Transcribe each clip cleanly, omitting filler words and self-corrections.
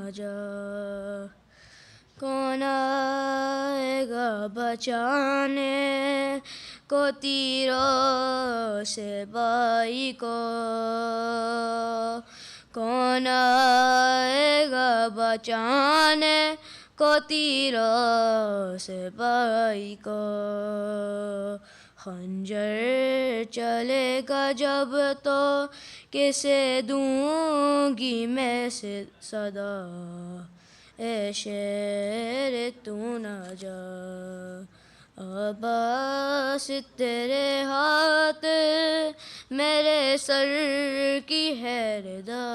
جا کون آئے گا بچانے کو تیروں سے بائی کو کون آئے گا بچانے کو تیروں سے بائی کو خنجر چلے گا جب تو کسے دوں گی میں صدا اے شیر تو نہ جا عباس تیرے ہاتھ میرے سر کی ہے ردا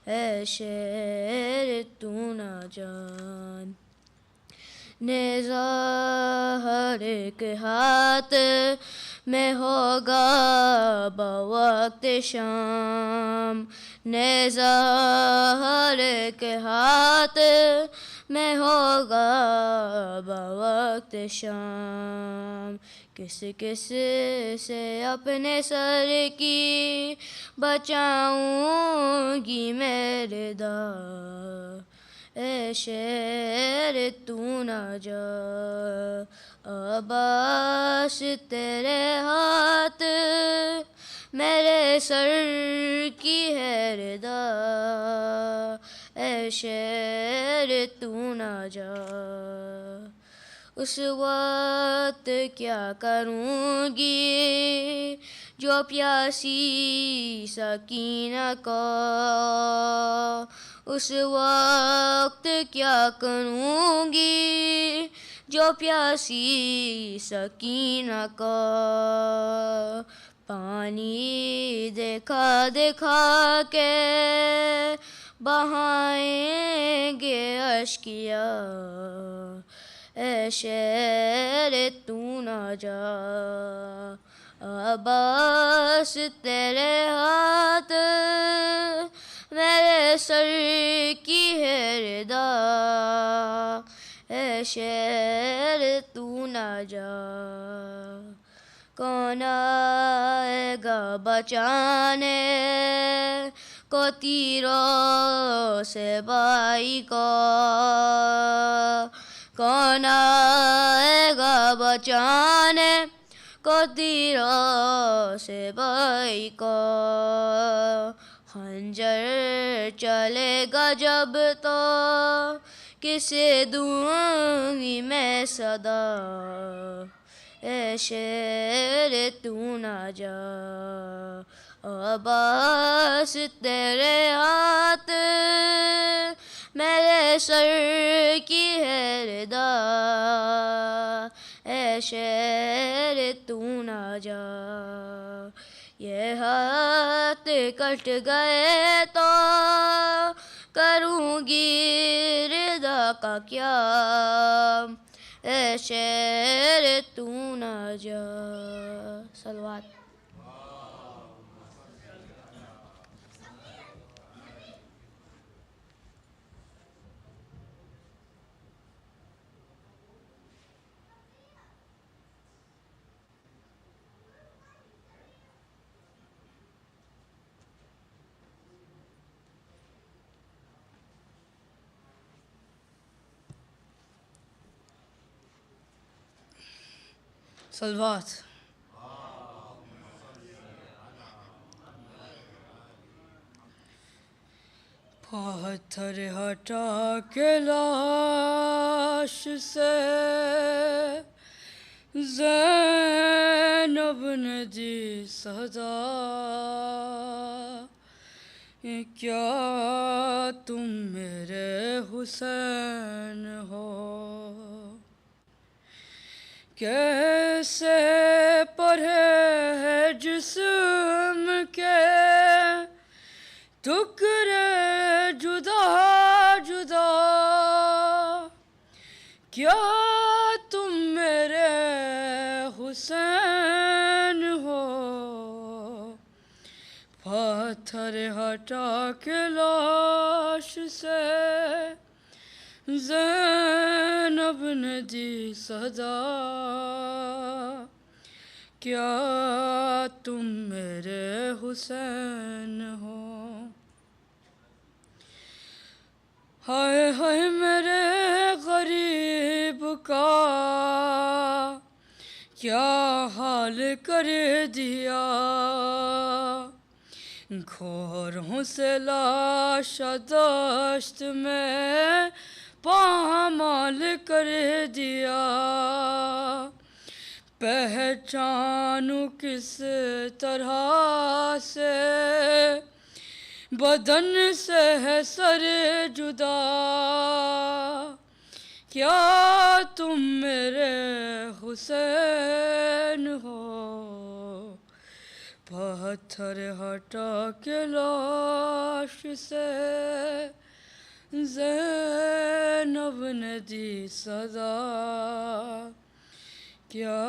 اے شیر تو نہ جان نیزہ ہر ایک ہاتھ میں ہوگا بوقت شام نیزہ ہر ایک ہاتھ میں ہوگا بوقت شام کس کس سے اپنے سر کی بچاؤں گی میں ردا اے شیر تو نہ جا عباس تیرے ہاتھ میرے سر کی ہے ردا اے شیر تو نہ جا اس وقت کیا کروں گی جو پیاسی سکینہ کو اس وقت کیا کروں گی جو پیاسی سکینہ کو پانی دیکھا دیکھا کے بہائیں گے اشکیا اے شیر تو نہ جا عباس تیرے ہاتھ میرے سر کی ہے ردا اے شیر تو نہ جا کون آئے گا بچانے کو تیروں سے بائی کو کون آئے گا بچانے کو تیروں سے بائی کو خنجر چلے گا جب تو کسے دوں گی میں صدا اے شیر تو نہ جا عباس تیرے ہاتھ میرے سر کی ہے ردا اے شیر تو نہ جا یہ ہاتھ کٹ گئے تو کروں گی ردا کا کیا اے شیر تو نہ جا صلوات صلوات پتھر ہٹا کے لاش سے زینب نے دی صدا کیا تم میرے حسین ہو کیسے پڑھے ہیں جسم کے ٹکڑے جدا جدا کیا تم میرے حسین ہو پتھر ہٹا کے لاش سے زینب نے دی صدا کیا تم میرے حسین ہو ہائے ہائے میرے غریب کا کیا حال کر دیا، گھوروں سے لاش دشت میں پامال کر دیا، پہچانوں کس طرح سے بدن سے ہے سر جدا، کیا تم میرے حسین ہو، پتھر ہٹا کے لاش سے زینب نے دی صدا، کیا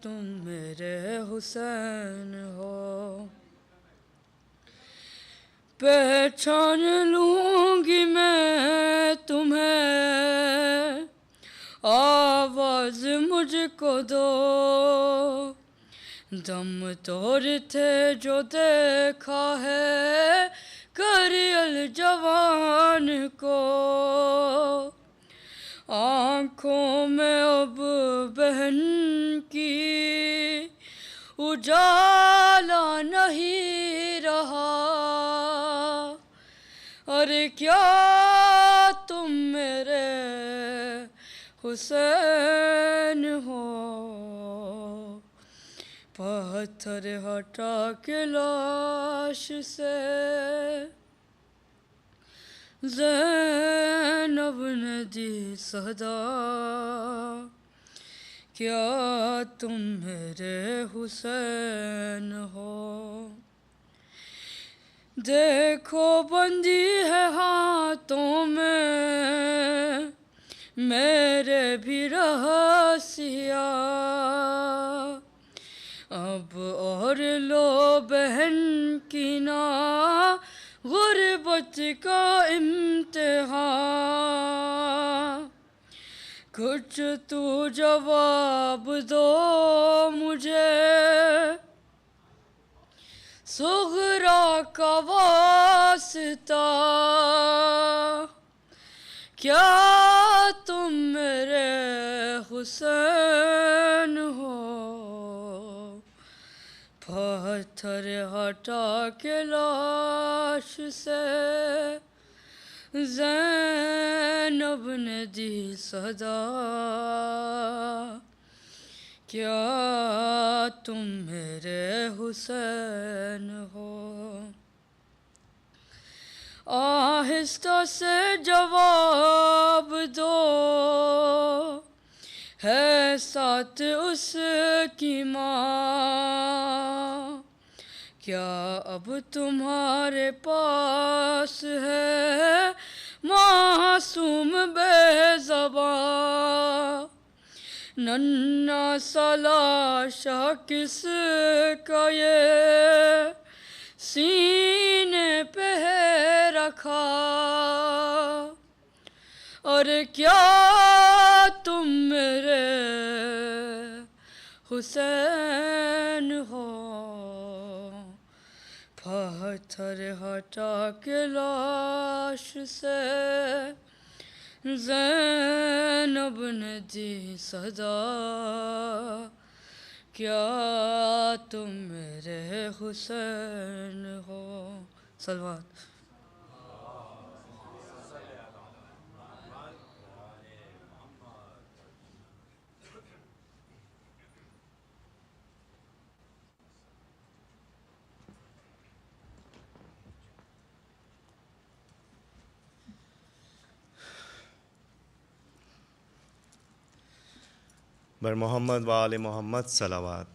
تم میرے حسین ہو، پہچان لوں گی میں تمہیں، آواز مجھ کو دو، دم توڑ تھے جو دیکھا ہے کریل جوان کو، آنکھوں میں اب بہن کی اجالا نہیں رہا، ارے کیا تم میرے حسین ہو، پتھر ہٹا کے لاش سے زینب نے دی صدا، کیا تم میرے حسین ہو، دیکھو بندی ہے ہاتھوں میں میرے بھی رسیا، اب اور لو بہن کی نا غربت کا امتحان، کچھ تو جواب دو مجھے صغرا کا واسطہ، کیا تم میرے حسین ہو، پتھر ہٹا کے لاش سے زینب نے دی صدا، کیا تم میرے حسین ہو، آہستہ سے جواب دو، ہے ساتھ اس کی ماں، کیا اب تمہارے پاس ہے معصوم بے زباں، ننھا سا لاشا کس کا یہ سینے پہ رکھا، اور کیا تم میرے حسین ہو، پتھر ہٹا کے لاش سے زینب نے دی صدا، کیا تم میرے حسین ہو، صلوات۔ بر محمد و آل محمد صلوات۔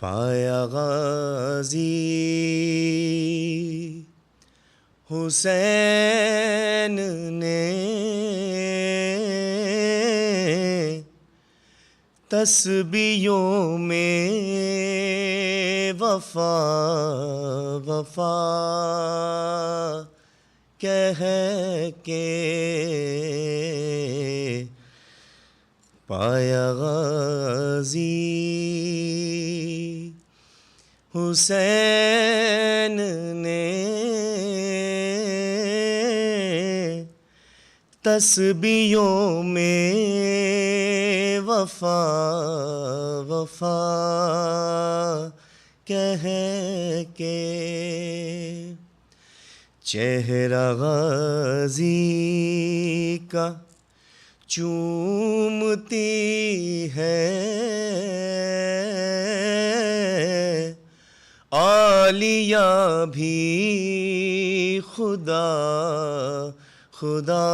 پایا غازی حسین نے تسبیحوں میں وفا وفا کہہ کے پایا غازی حسین نے تسبیحوں میں وفا وفا کہہ کے چہرہ غازی کا چومتی ہے عالیہ بھی خدا خدا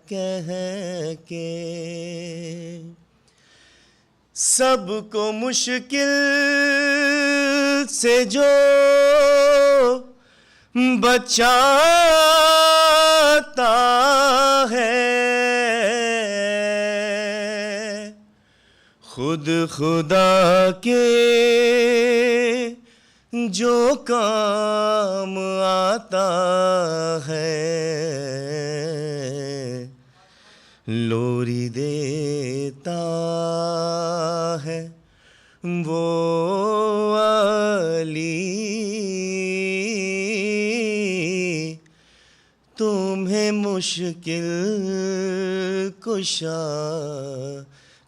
کہہ کے سب کو مشکل سے جو بچاتا ہے خود خدا کے جو کام آتا ہے لوری دیتا ہے وہ علی تمہیں مشکل کشا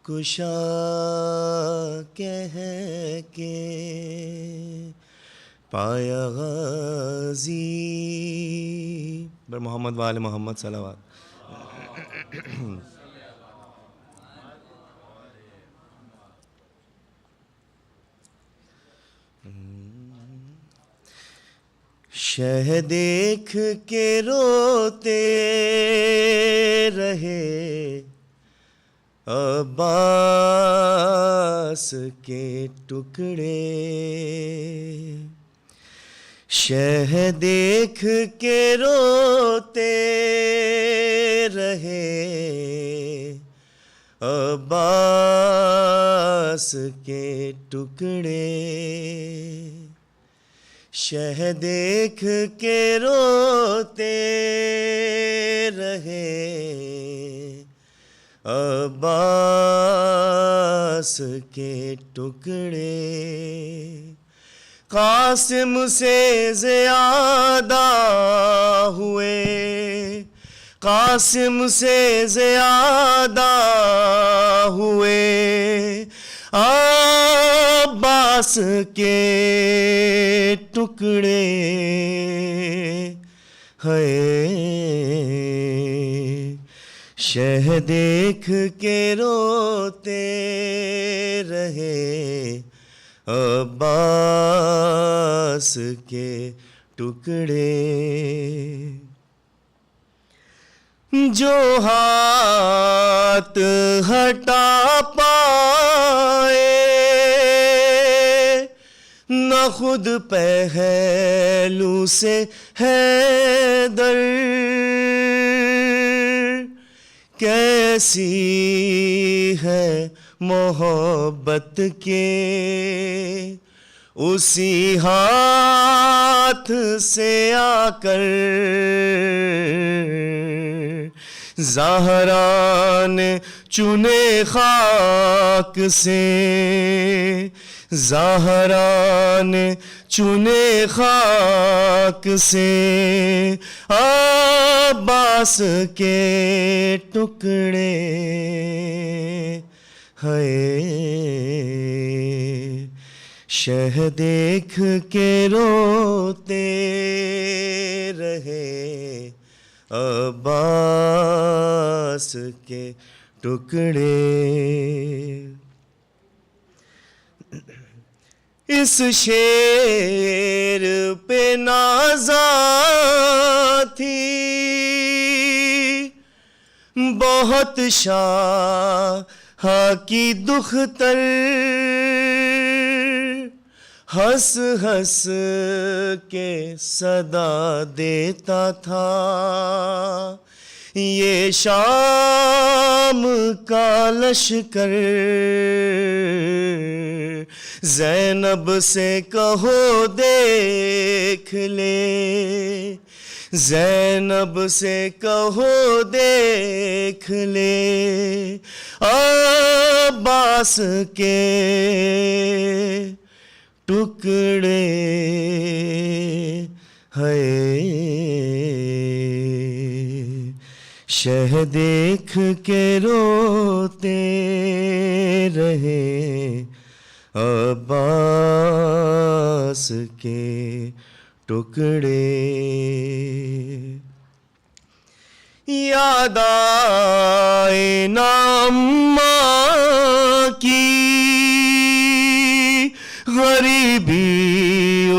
کشا کہہ کے پایا غازی بر محمد وآل محمد صلوات. شہ دیکھ کے روتے رہے عباس کے ٹکڑے شہ دیکھ کے روتے رہے عباس کے ٹکڑے شہ دیکھ کے روتے رہے عباس کے ٹکڑے قاسم سے زیادہ ہوئے قاسم سے زیادہ ہوئے عباس کے ٹکڑے ہے شہ دیکھ کے روتے رہے عباس کے ٹکڑے جو ہاتھ ہٹا پائے نہ خود پہلو سے حیدر کیسی ہے محبت کے اسی ہاتھ سے آ کر زہرا نے چنے خاک سے زہرا نے چنے خاک سے عباس کے ٹکڑے ہے شہ دیکھ کے روتے رہے عباس کے ٹکڑے اس شیر پہ نازاں تھی بہت شاہ کی دختر ہنس ہنس کے صدا دیتا تھا یہ شام کا لشکر زینب سے کہو دیکھ لے زینب سے کہو دیکھ لے عباس کے ٹکڑے ہے، شہ دیکھ کے روتے رہے عباس کے ٹکڑے. یاد آئے نا اماں کی غریبی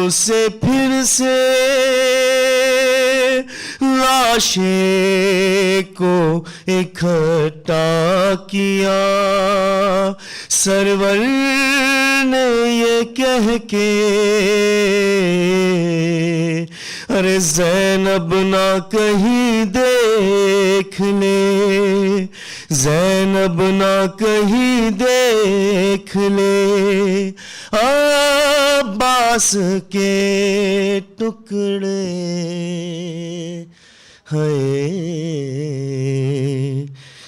اسے پھر سے، لاشیں کو اکٹھا کیا سرور نے یہ کہہ کے، ارے زینب نہ کہیں دیکھ لے، زینب نہ کہیں دیکھ لے عباس کے ٹکڑے ہے،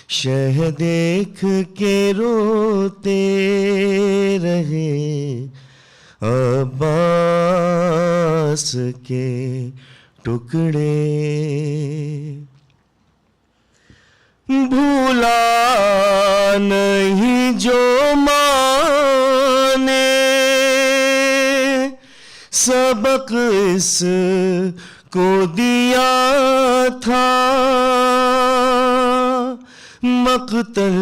شہ دیکھ کے روتے رہے عباس کے ٹکڑے. بھولا نہیں جو ماں نے سبق اس کو دیا تھا، مقتل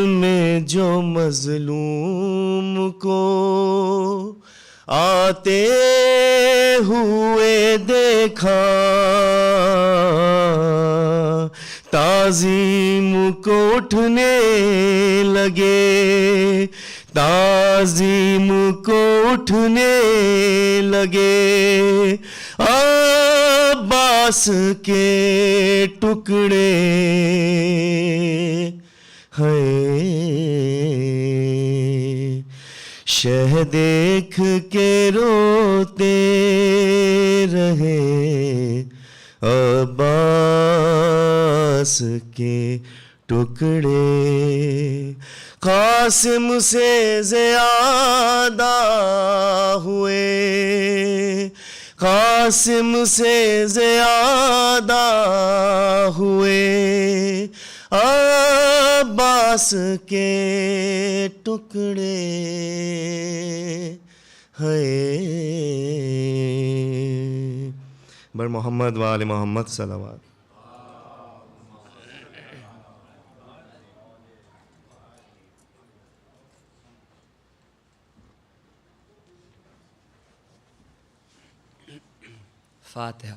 میں جو مظلوم کو آتے ہوئے دیکھا، تعظیم کو اٹھنے لگے، تعظیم کو اٹھنے لگے عباس کے ٹکڑے ہیں، شہ دیکھ کے روتے رہے عباس کے ٹکڑے. قاسم سے زیادہ ہوئے، قاسم سے زیادہ ہوئے عباس کے ٹکڑے ہیں. بر محمد و آل محمد صلوات. فاتحہ.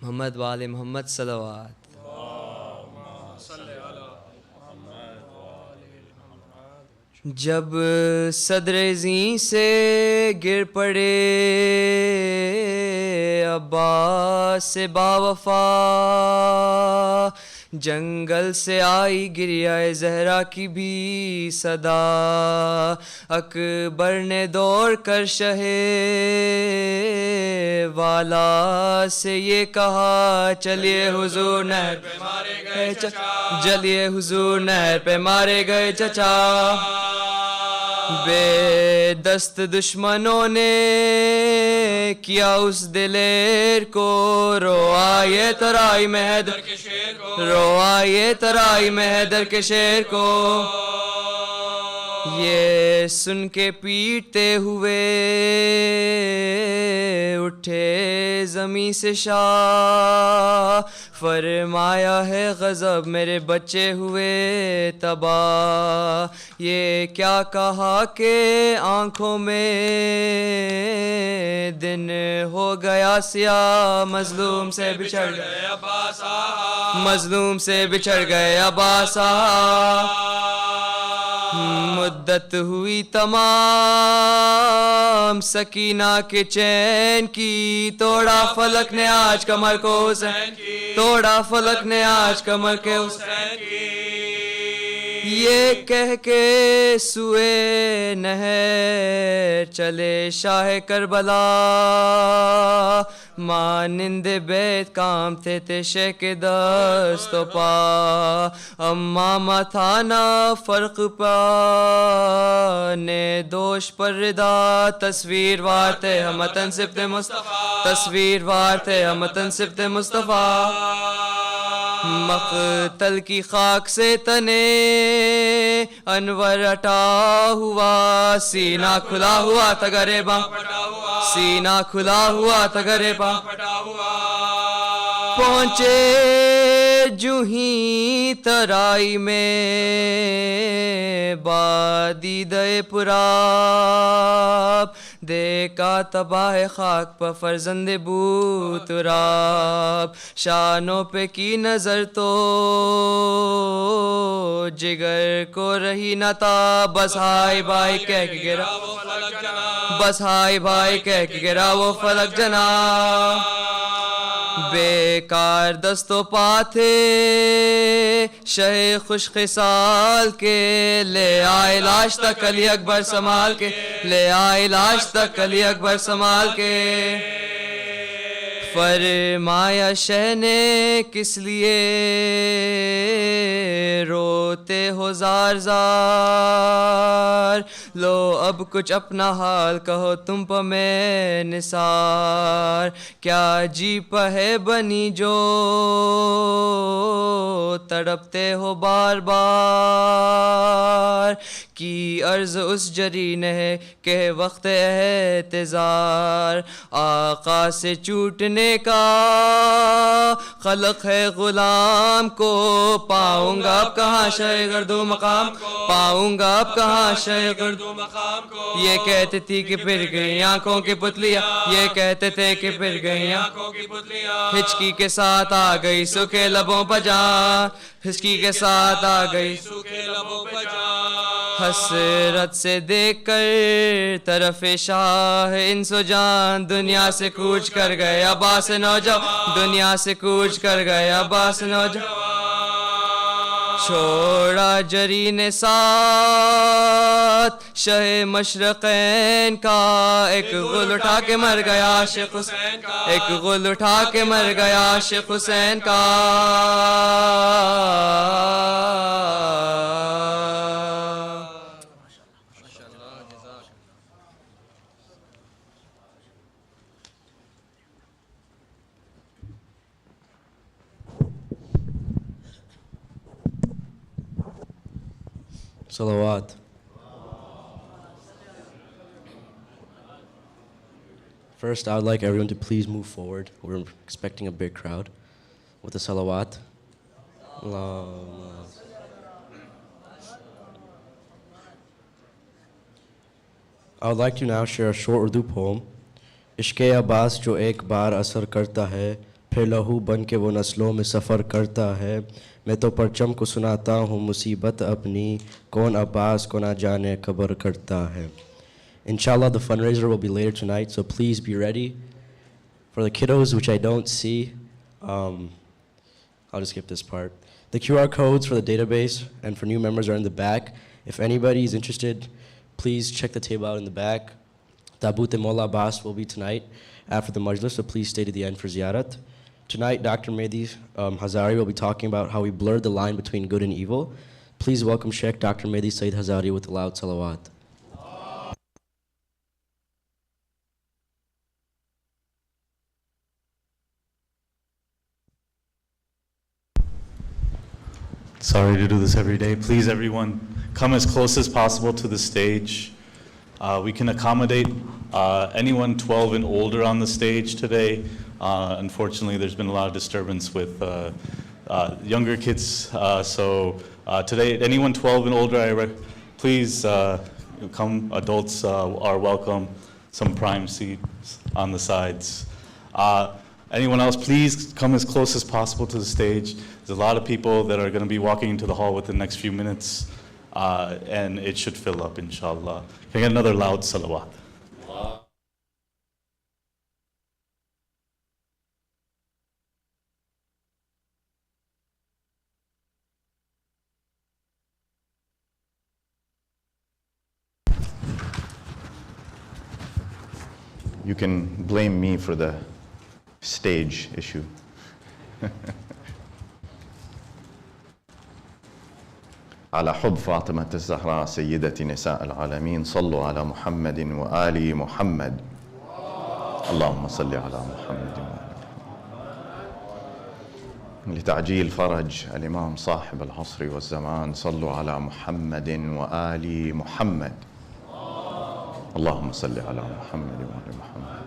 محمد وآل محمد صلوات. جب صدر زیں سے گر پڑے عباس سے باوفا، جنگل سے آئی گریہ زہرا کی بھی صدا، اکبر نے دوڑ کر شہ والا سے یہ کہا، چلیے حضور نہر پہ مارے گئے چچا، چلیے حضور نہر پہ مارے گئے چچا. بے دست دشمنوں نے کیا اس دلیر کو، روائے ترائی میں حیدر کے شیر کو، روائے ترائی میں حیدر کے شیر کو. یہ سن کے پیٹتے ہوئے اٹھے زمین سے شاہ، فرمایا ہے غضب میرے بچے ہوئے تباہ. یہ کیا کہا کہ آنکھوں میں دن ہو گیا سیاہ، مظلوم سے بچھڑ گئے عباس آہا، مظلوم سے بچھڑ گئے عباس آہا. مدت ہوئی تمام سکینہ کے چین کی توڑا فلک نے آج کمر کو حسین کی توڑا فلک نے آج کمر کے حسین کی یہ کہہ کے سوئے نہر چلے شاہ کربلا مانند بیت کام تھے شیخ کے دست و پا امامہ تھا نہ فرق پا نے دوش پر ردا تصویر وار تھے ہم تنصب تھے مصطفیٰ تصویر وار تھے ہم تنصب تھے مصطفیٰ مقتل کی خاک سے تنے انور اٹا ہوا سینہ کھلا ہوا تھا گریباں سینہ کھلا ہوا تھا گریباں پہنچے جو ہی ترائی میں بادیدہ پراب دیکھا تباہ خاک پر فرزند بو تراب شانوں پہ کی نظر تو جگر کو رہی نہ تھا بس ہائی بھائی کہہ کے گرا بس ہائی بھائی کہہ کے گرا وہ فلک جنا بیکار دست و پا تھے شہ خوش خصال کے لے آئے لاش تک علی اکبر سنبھال کے لے آئے لاش تک علی اکبر سنبھال کے فرمایا شہ نے کس لیے روتے ہو زار زار لو اب کچھ اپنا حال کہو تم پہ میں نثار کیا جی پہ ہے بنی جو تڑپتے ہو بار بار کی عرض اس جری نے کہ وقت احتضار آقا سے چوٹنے کا خلق ہے غلام کو پاؤں گا اب کہاں شہ گردو مقام پاؤں گا اب کہاں شہ گردو مقام کو یہ کہتے تھی کہ پھر گئی آنکھوں کی پتلیاں یہ کہتے تھے کہ پھر گئی آنکھوں کی پتلیاں ہچکی کے ساتھ آ گئی سوکھے لبوں پہ جان ہچکی کے ساتھ آ گئی سوکھے لبوں پہ جان حسرت سے دیکھ کر طرف شاہ انس و جان دنیا سے کوچ کر گئے عباس نوجوان دنیا سے کوچ کر گئے عباس نوجوان چھوڑا جری نے ساتھ شہ مشرقین کا ایک غل اٹھا کے مر گیا عاشق حسین کا ایک غل اٹھا کے مر گیا عاشق حسین کا Salawat. First, I would like everyone to please move forward. We're expecting a big crowd with the salawat. Allah. I would like to now share a short Urdu poem. Ishq-e Abbas jo ek baar asar karta hai, پھر لہو بن کے وہ نسلوں میں سفر کرتا ہے میں تو پرچم کو سناتا ہوں مصیبت اپنی کون عباس کو نہ جانے قبر کرتا ہے Inshallah, the fundraiser will be later tonight, so please be ready. For the kiddos, which I don't see, I'll just skip this part. The QR codes for the database and for new members are in the back. If anybody is interested, please check the table out in the back. Tabut-e-Mola Abbas will be tonight after the Majlis, so please stay to the end for ziyarat. Tonight, Dr. Mehdi Hazari will be talking about how we blurred the line between good and evil. Please welcome Shaykh Dr. Mehdi Sayyid Hazari with a loud salawat. Sorry to do this every day. Please, everyone, come as close as possible to the stage. We can accommodate anyone 12 and older on the stage today. Unfortunately, there's been a lot of disturbance with younger kids. So today, anyone 12 and older, please come. Adults are welcome. Some prime seats on the sides. Anyone else, please come as close as possible to the stage. There's a lot of people that are going to be walking into the hall within the next few minutes. and it should fill up, inshallah. Can I get another loud salawat? You can blame me for the stage issue. على حب فاطمة الزهراء سيدة نساء العالمين صلوا على محمد وآل محمد. اللهم صل على محمد وآل محمد. لتعجيل فرج الإمام صاحب العصر والزمان صلوا على محمد وآل محمد. اللهم صل على محمد وآل محمد.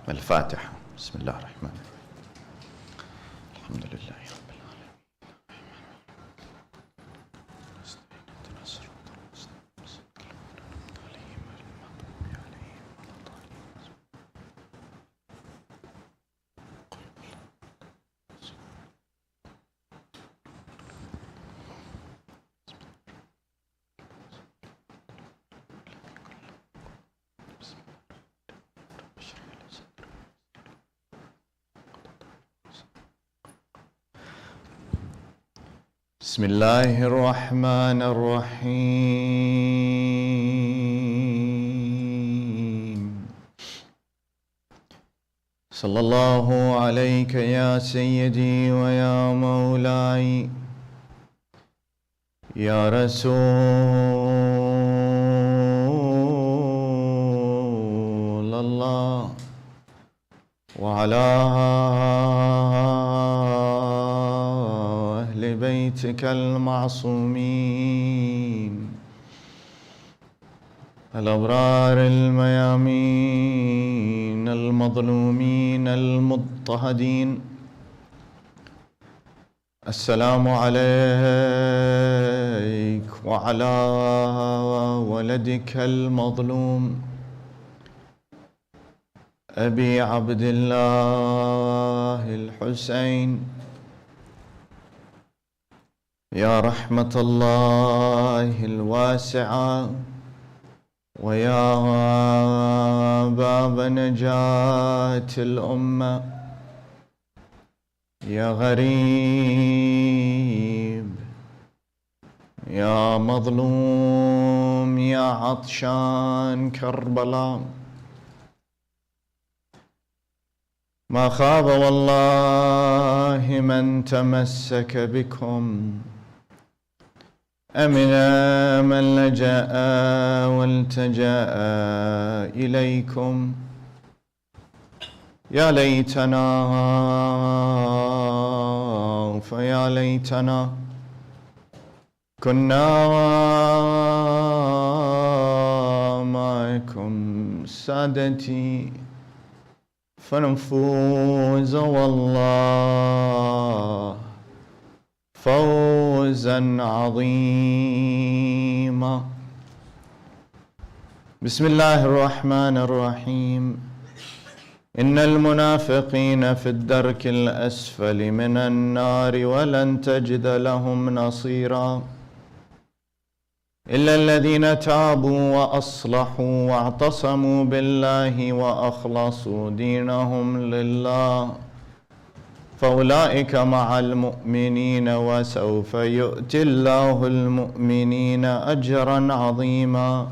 الفاتحة. بسم الله الرحمن الرحيم. الحمد لله رب العالمين. بسم الله الرحمن الرحيم. صلى الله عليك يا سيدي ويا مولاي يا رسول الله وعلى بيتك المعصومين الأبرار الميامين المظلومين المضطهدين. السلام عليك وعلى ولدك المظلوم أبي عبد الله الحسين. يا رحمة الله الواسعة ويا باب نجاة الأمة يا غريب يا مظلوم يا عطشان كربلاء. ما خاب والله من تمسك بكم أمن من لجأ والتجأ إليكم. يا ليتنا فيا ليتنا كنا معكم سادتي فنفوز والله فوزا عظيما. بسم الله الرحمن الرحيم. إن المنافقين في الدرك الأسفل من النار ولن تجد لهم نصيرا إلا الذين تابوا وأصلحوا واعتصموا بالله وأخلصوا دينهم لله فأولئك مع المؤمنين وسوف يؤتي الله المؤمنين أجرا عظيما.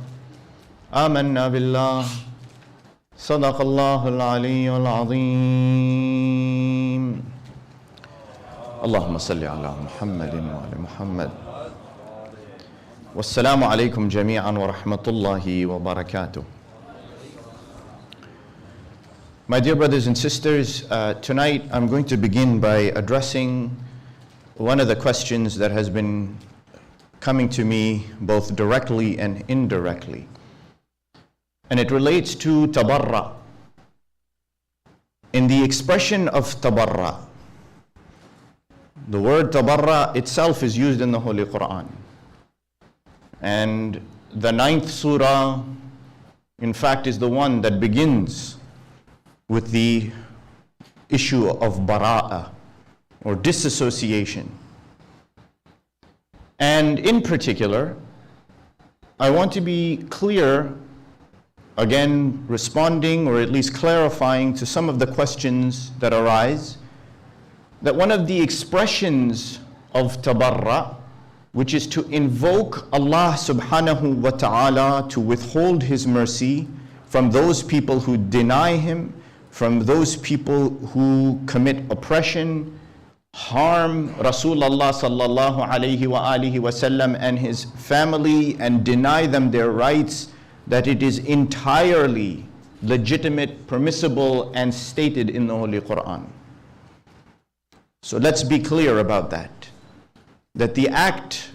آمنا بالله. صدق الله العلي العظيم. اللهم صل على محمد وآل محمد. والسلام عليكم جميعا ورحمة الله وبركاته. My dear brothers and sisters, tonight I'm going to begin by addressing one of the questions that has been coming to me both directly and indirectly. And it relates to tabarra. In the expression of tabarra, the word tabarra itself is used in the Holy Quran. And the 9th surah, in fact, is the one that begins with the issue of bara'a or disassociation. And in particular, I want to be clear, again, responding or at least clarifying to some of the questions that arise, that one of the expressions of tabarra, which is to invoke Allah subhanahu wa ta'ala to withhold His mercy from those people who deny Him, from those people who commit oppression, harm Rasulullah sallallahu alayhi wa alihi wasallam and his family, and deny them their rights, that it is entirely legitimate, permissible, and stated in the Holy Quran. So let's be clear about that. That the act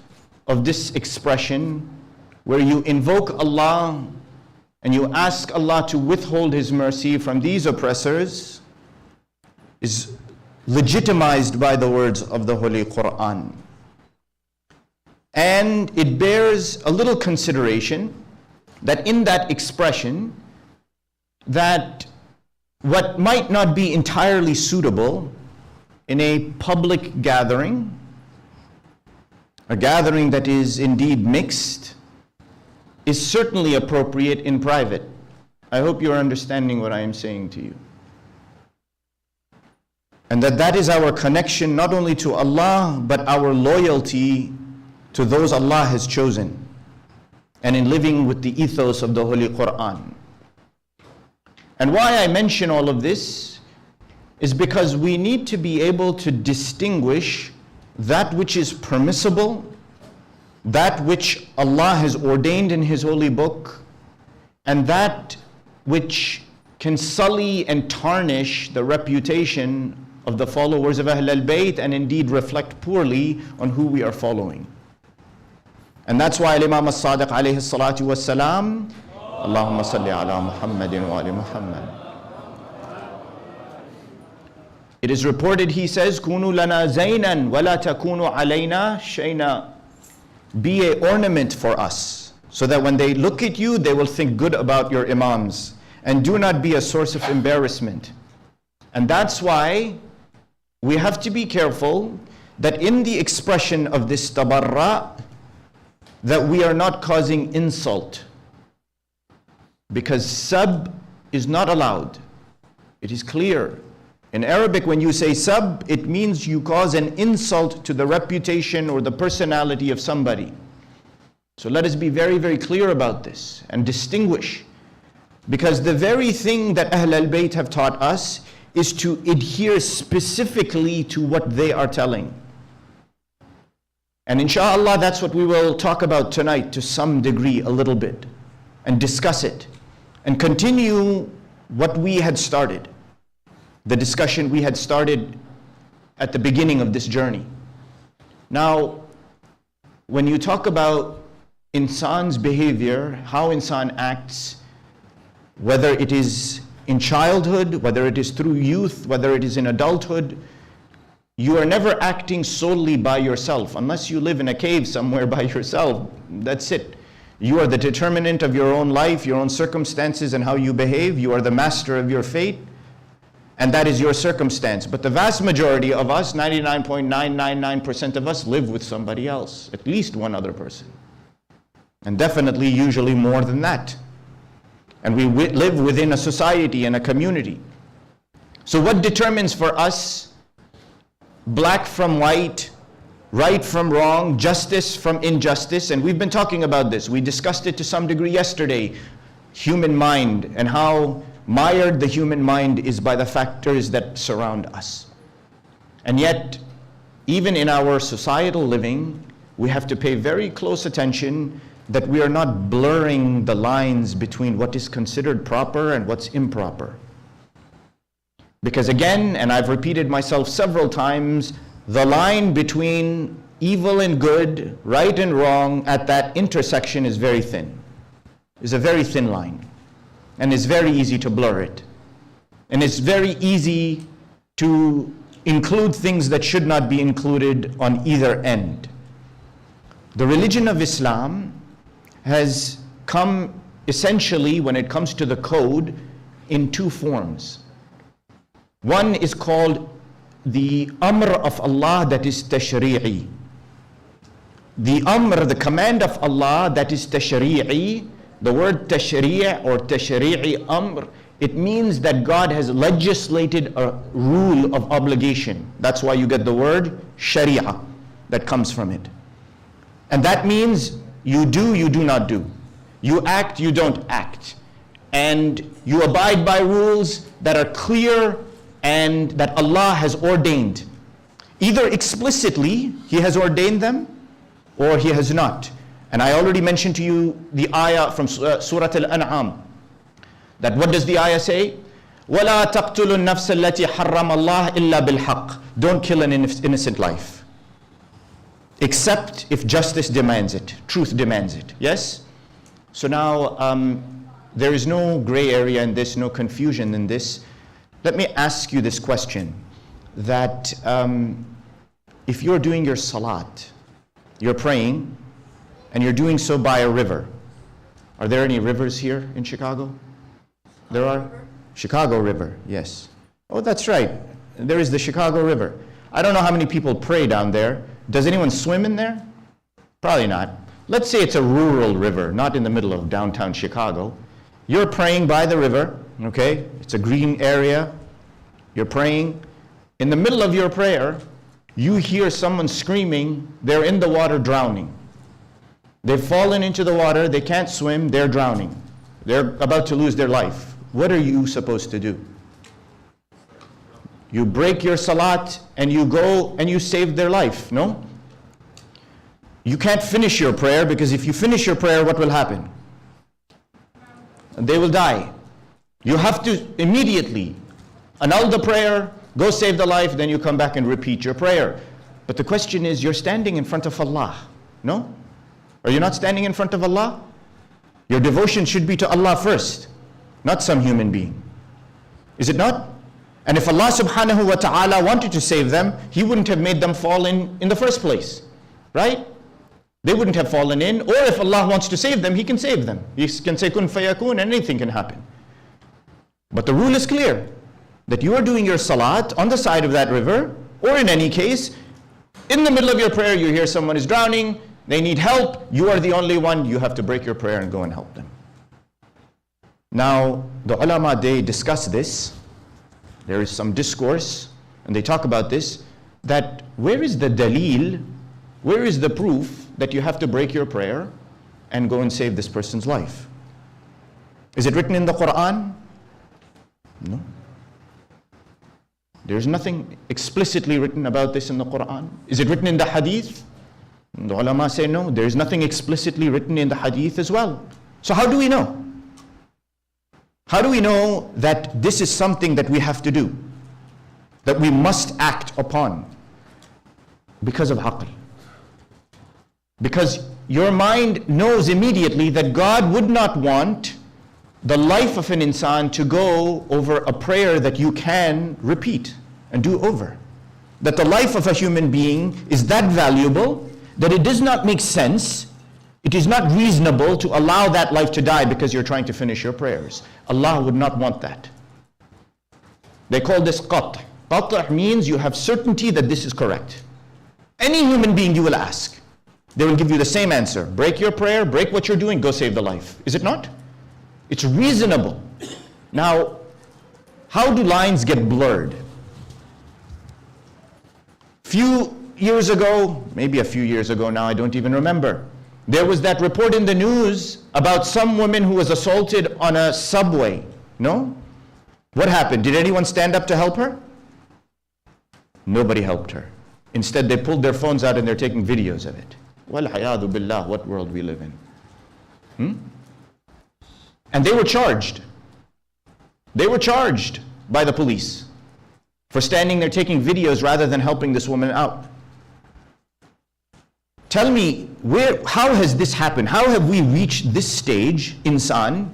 of this expression, where you invoke Allah and you ask Allah to withhold His mercy from these oppressors, is legitimized by the words of the Holy Quran. And it bears a little consideration that in that expression, that what might not be entirely suitable in a public gathering, a gathering that is indeed mixed, is certainly appropriate in private. I hope you're understanding what I am saying to you. And that is our connection not only to Allah, but our loyalty to those Allah has chosen, and in living with the ethos of the Holy Quran. And why I mention all of this is because we need to be able to distinguish that which is permissible, that which Allah has ordained in His holy book, and that which can sully and tarnish the reputation of the followers of Ahl al-Bayt, and indeed reflect poorly on who we are following. And that's why Imam as-Sadiq alayhi salatu was-salam, Allahumma salli ala Muhammadin wa ali Muhammad. It is reported, he says, Kunu lana zaynan wa la takunu alayna shayna. Be an ornament for us, so that when they look at you, they will think good about your imams, and do not be a source of embarrassment. And that's why we have to be careful that in the expression of this tabarra, that we are not causing insult. Because sab is not allowed. It is clear. In Arabic, when you say sab, it means you cause an insult to the reputation or the personality of somebody. So let us be very, very clear about this and distinguish. Because the very thing that Ahl al-Bayt have taught us is to adhere specifically to what they are telling. And inshallah, that's what we will talk about tonight to some degree, a little bit, and discuss it, and continue what we had started, the discussion we had started at the beginning of this journey. Now, when you talk about insan's behavior, how insan acts, whether it is in childhood, whether it is through youth, whether it is in adulthood, you are never acting solely by yourself, unless you live in a cave somewhere by yourself. That's it. You are the determinant of your own life, your own circumstances, and how you behave. You are the master of your fate, and that is your circumstance. But the vast majority of us, 99.999% of us, live with somebody else, at least one other person. And definitely, usually more than that. And we live within a society and a community. So what determines for us black from white, right from wrong, justice from injustice? And we've been talking about this. We discussed it to some degree yesterday. Human mind, and how mired the human mind is by the factors that surround us. And yet, even in our societal living, we have to pay very close attention that we are not blurring the lines between what is considered proper and what's improper. Because again, and I've repeated myself several times, the line between evil and good, right and wrong, at that intersection is very thin. It's a very thin line. And it's very easy to blur it. And it's very easy to include things that should not be included on either end. The religion of Islam has come essentially, when it comes to the code, in two forms. One is called the Amr of Allah, that is Tashri'i. the amr, the command of Allah, that is tashri'i. The word tashri' or tashri'i amr, it means that God has legislated a rule of obligation. That's why you get the word sharia that comes from it. And that means you do, you do not do. You act, you don't act. And you abide by rules that are clear and that Allah has ordained. Either explicitly, He has ordained them, or He has not. And I already mentioned to you the ayah from Surah Al-An'am. That what does the ayah say? وَلَا تَقْتُلُوا النَّفْسَ الَّتِي حَرَّمَ اللَّهِ إِلَّا بِالْحَقِّ. Don't kill an innocent life, except if justice demands it, truth demands it. Yes? So now, there is no gray area in this, no confusion in this. Let me ask you this question, that if you're doing your salat, you're praying, and you're doing so by a river. Are there any rivers here in Chicago? There are? Chicago River, yes. Oh, that's right. There is the Chicago River. I don't know how many people pray down there. Does anyone swim in there? Probably not. Let's say it's a rural river, not in the middle of downtown Chicago. You're praying by the river, okay? It's a green area. You're praying. In the middle of your prayer, you hear someone screaming, they're in the water drowning. They've fallen into the water, they can't swim, they're drowning. They're about to lose their life. What are you supposed to do? You break your salat and you go and you save their life, no? You can't finish your prayer, because if you finish your prayer, what will happen? They will die. You have to immediately annul the prayer, go save the life, then you come back and repeat your prayer. But the question is, you're standing in front of Allah, no? Are you not standing in front of Allah? Your devotion should be to Allah first, not some human being. Is it not? And if Allah subhanahu wa ta'ala wanted to save them, He wouldn't have made them fall in the first place, right? They wouldn't have fallen in. Or if Allah wants to save them, He can save them. He can say kun fayakun, and anything can happen. But the rule is clear, that you are doing your salat on the side of that river, or in any case, in the middle of your prayer you hear someone is drowning, they need help, you are the only one, you have to break your prayer and go and help them. Now, the ulama, they discuss this. There is some discourse, and they talk about this, that where is the dalil, where is the proof that you have to break your prayer and go and save this person's life? Is it written in the Quran? No. There's nothing explicitly written about this in the Quran. Is it written in the Hadith? The ulama say no, there is nothing explicitly written in the Hadith as well. So how do we know? How do we know that this is something that we have to do, that we must act upon? Because of aql. Because your mind knows immediately that God would not want the life of an insan to go over a prayer that you can repeat and do over. That the life of a human being is that valuable that it does not make sense, it is not reasonable to allow that life to die because you're trying to finish your prayers. Allah would not want that. They call this qat'. Qat' means you have certainty that this is correct. Any human being you will ask, they will give you the same answer. Break your prayer, break what you're doing, go save the life. Is it not? It's reasonable. Now, how do lines get blurred? Few years ago, maybe a few years ago now, I don't even remember, there was that report in the news about some woman who was assaulted on a subway. No? What happened? Did anyone stand up to help her? Nobody helped her. Instead, they pulled their phones out and they're taking videos of it. Wal-hayadu billah, what world we live in. And they were charged. They were charged by the police for standing there taking videos rather than helping this woman out. Tell me, how has this happened? How have we reached this stage, insan,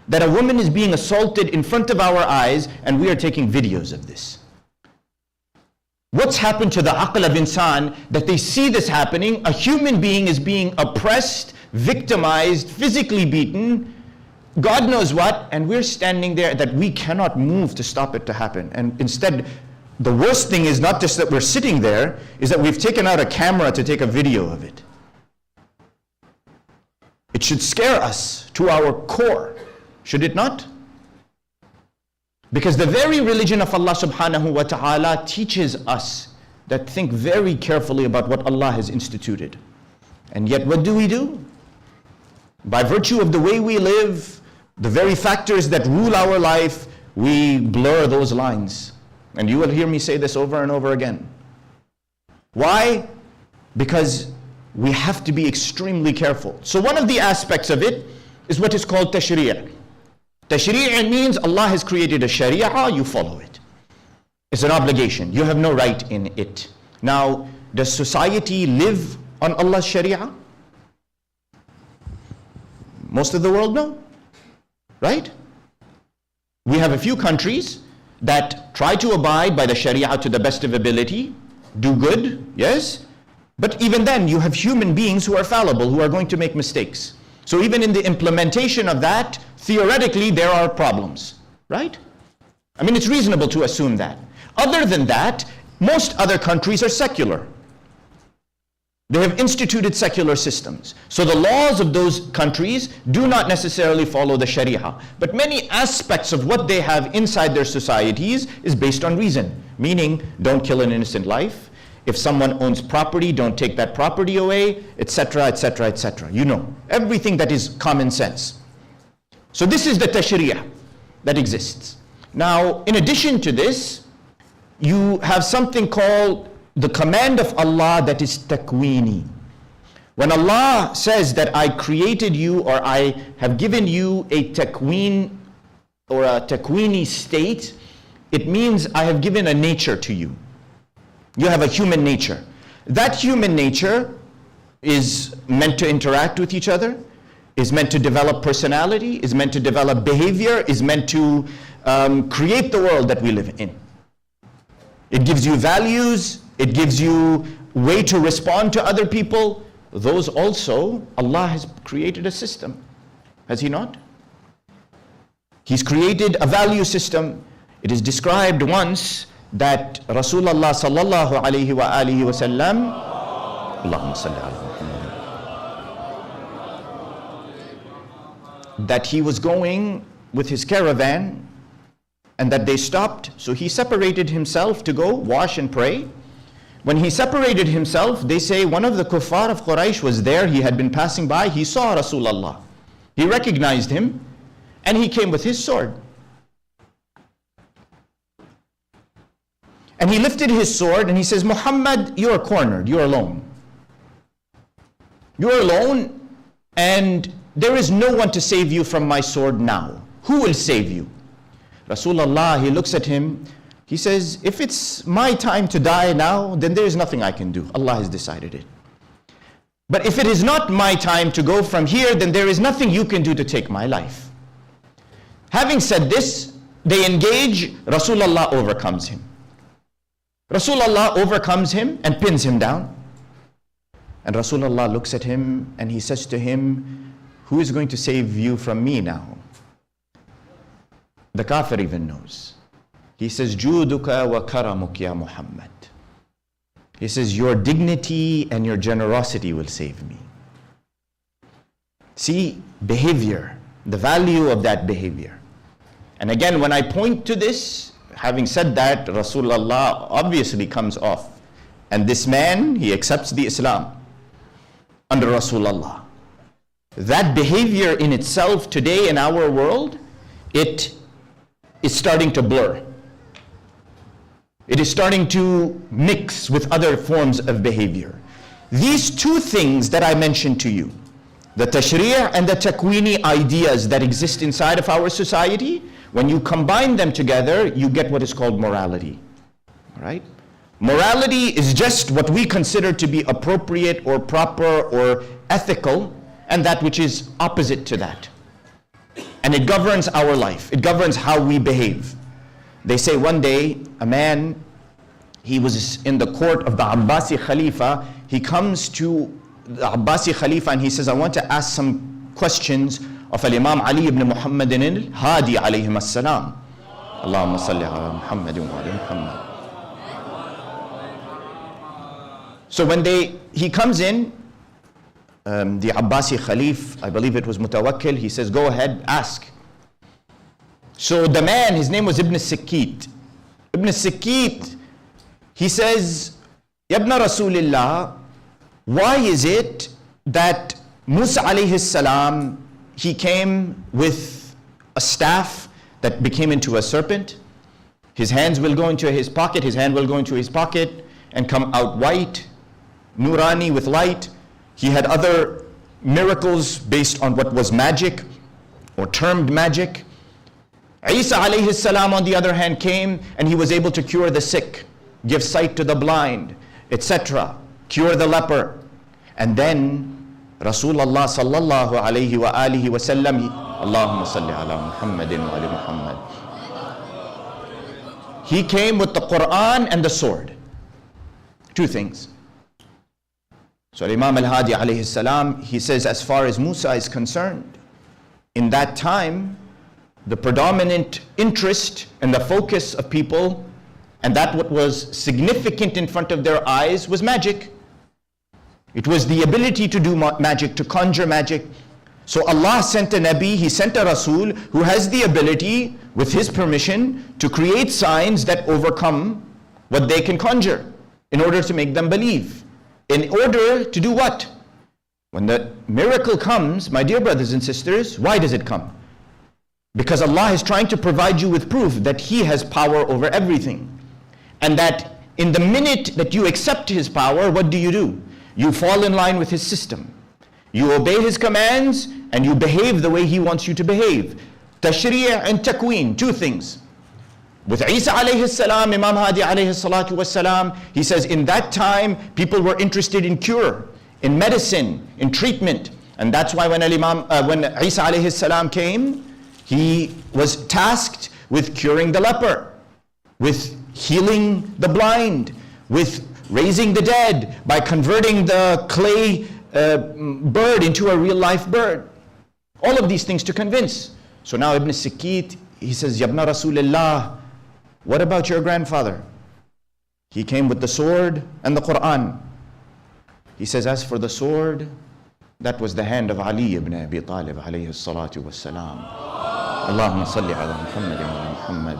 that a woman is being assaulted in front of our eyes and we are taking videos of this? What's happened to the aql of insan that they see this happening? A human being is being oppressed, victimized, physically beaten, God knows what, and we're standing there that we cannot move to stop it to happen. And instead, the worst thing is not just that we're sitting there, is that we've taken out a camera to take a video of it. It should scare us to our core, should it not? Because the very religion of Allah subhanahu wa ta'ala teaches us that think very carefully about what Allah has instituted. And yet what do? By virtue of the way we live, the very factors that rule our life, we blur those lines. And you will hear me say this over and over again. Why? Because we have to be extremely careful. So one of the aspects of it is what is called tashri'. Tashri' means Allah has created a sharia, you follow it. It's an obligation. You have no right in it. Now, does society live on Allah's sharia? Most of the world, no. Right? We have a few countries that try to abide by the sharia to the best of ability, do good, yes? But even then, you have human beings who are fallible, who are going to make mistakes. So even in the implementation of that, theoretically, there are problems, right? I mean, it's reasonable to assume that. Other than that, most other countries are secular. They have instituted secular systems. So the laws of those countries do not necessarily follow the Sharia. But many aspects of what they have inside their societies is based on reason. Meaning, don't kill an innocent life. If someone owns property, don't take that property away, etc., etc., etc. You know, everything that is common sense. So this is the tashri' that exists. Now, in addition to this, you have something called the command of Allah that is takwini. When Allah says that I created you, or I have given you a takween or a takwini state, it means I have given a nature to you. You have a human nature. That human nature is meant to interact with each other, is meant to develop personality, is meant to develop behavior, is meant to create the world that we live in. It gives you values, it gives you way to respond to other people. Those also, Allah has created a system. Has He not? He's created a value system. It is described once that Rasulullah sallallahu alayhi wa alihi wa sallam, Allahumma salli ala Muhammad, that he was going with his caravan and that they stopped. So he separated himself to go wash and pray. When he separated himself, they say one of the kuffar of Quraysh was there. He had been passing by. He saw Rasulullah. He recognized him and he came with his sword. And he lifted his sword and he says, Muhammad, you're cornered, you're alone. You're alone and there is no one to save you from my sword now. Who will save you? Rasulullah, he looks at him, he says, if it's my time to die now, then there is nothing I can do. Allah has decided it. But if it is not my time to go from here, then there is nothing you can do to take my life. Having said this, they engage, Rasulullah overcomes him. Rasulullah overcomes him and pins him down. And Rasulullah looks at him and he says to him, who is going to save you from me now? The kafir even knows. He says, Juduka wa karamuk ya Muhammad. He says, your dignity and your generosity will save me. See, behavior, the value of that behavior. And again, when I point to this, having said that, Rasulullah obviously comes off. And this man, he accepts the Islam under Rasulullah. That behavior in itself today in our world, it is starting to blur. It is starting to mix with other forms of behavior. These two things that I mentioned to you, the tashri' and the takwini ideas that exist inside of our society, when you combine them together, you get what is called morality. All right? Morality is just what we consider to be appropriate or proper or ethical, and that which is opposite to that. And it governs our life. It governs how we behave. They say one day, a man, he was in the court of the Abbasi Khalifa. He comes to the Abbasi Khalifa and he says, I want to ask some questions of Imam Ali ibn Muhammad al-Hadi alayhim as-salam. Allahumma salli ala Muhammad wa ala Muhammad. So when he comes in, the Abbasi Khalif, I believe it was Mutawakkil, he says, go ahead, ask. So the man, his name was Ibn Sikit. Ibn Sikit, he says, Yabna Rasulillah, why is it that Musa alayhi salam, he came with a staff that became into a serpent? His hands will go into his pocket, his hand will go into his pocket and come out white, nurani with light. He had other miracles based on what was magic or termed magic. Isa alayhi salam on the other hand came and he was able to cure the sick, give sight to the blind, etc., cure the leper. And then Rasulullah sallallahu alayhi wa alihi wa sallam, Allahumma salli ala Muhammadin wa ali Muhammad. He came with the Quran and the sword. Two things. So Imam al-Hadi alayhi salam, he says, as far as Musa is concerned, in that time, the predominant interest and the focus of people, and that what was significant in front of their eyes, was magic. It was the ability to do magic, to conjure magic. So Allah sent a Nabi, He sent a Rasul who has the ability, with His permission, to create signs that overcome what they can conjure in order to make them believe. In order to do what? When the miracle comes, my dear brothers and sisters, why does it come? Because Allah is trying to provide you with proof that He has power over everything. And that in the minute that you accept His power, what do? You fall in line with His system. You obey His commands and you behave the way He wants you to behave. Tashri' and takween, two things. With Isa alayhi salam, Imam Hadi alayhi salatu wassalam, he says in that time people were interested in cure, in medicine, in treatment. And that's why when Isa alayhi salam came, he was tasked with curing the leper, with healing the blind, with raising the dead, by converting the clay bird into a real life bird. All of these things to convince. So now Ibn Sikit, he says, Yabna Rasulullah, what about your grandfather? He came with the sword and the Quran. He says, as for the sword, that was the hand of Ali ibn Abi Talib alayhi salatu wassalam. Allahumma salli ala Muhammadin wa ala Muhammad.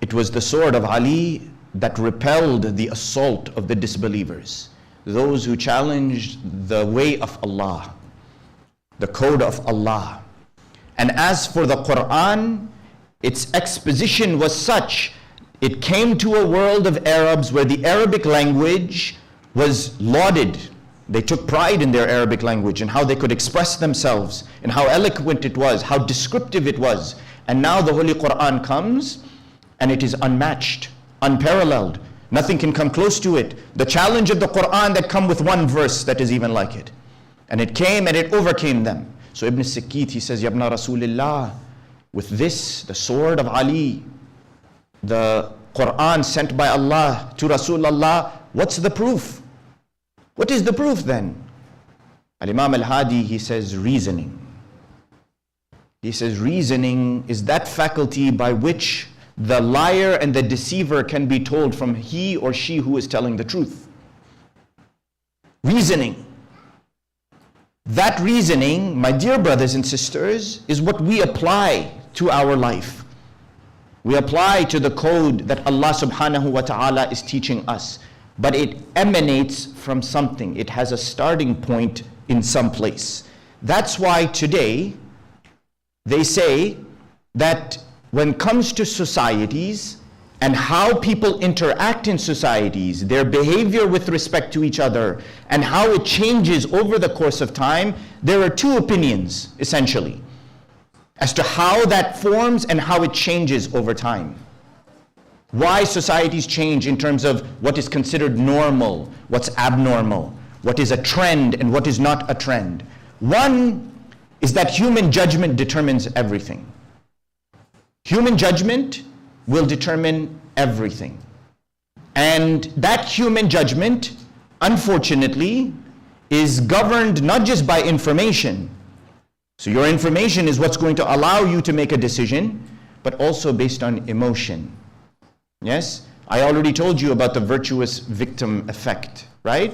It was the sword of Ali that repelled the assault of the disbelievers, those who challenged the way of Allah, the code of Allah. And as for the Quran, its exposition was such, it came to a world of Arabs where the Arabic language was lauded. They took pride in their Arabic language and how they could express themselves and how eloquent it was, how descriptive it was. And now the Holy Quran comes and it is unmatched, unparalleled. Nothing can come close to it. The challenge of the Quran that come with one verse that is even like it. And it came and it overcame them. So Ibn Sikit, he says, Yabna Rasulillah, with this, the sword of Ali, the Quran sent by Allah to Rasulullah, what's the proof? What is the proof then? Al-Imam al-Hadi, he says, reasoning. He says, reasoning is that faculty by which the liar and the deceiver can be told from he or she who is telling the truth. Reasoning. That reasoning, my dear brothers and sisters, is what we apply to our life. We apply to the code that Allah subhanahu wa ta'ala is teaching us. But it emanates from something. It has a starting point in some place. That's why today they say that when it comes to societies and how people interact in societies, their behavior with respect to each other, and how it changes over the course of time, there are two opinions, essentially, as to how that forms and how it changes over time. Why societies change in terms of what is considered normal, what's abnormal, what is a trend and what is not a trend. One is that human judgment determines everything. Human judgment will determine everything. And that human judgment, unfortunately, is governed not just by information. So your information is what's going to allow you to make a decision, but also based on emotion. Yes? I already told you about the virtuous victim effect, right?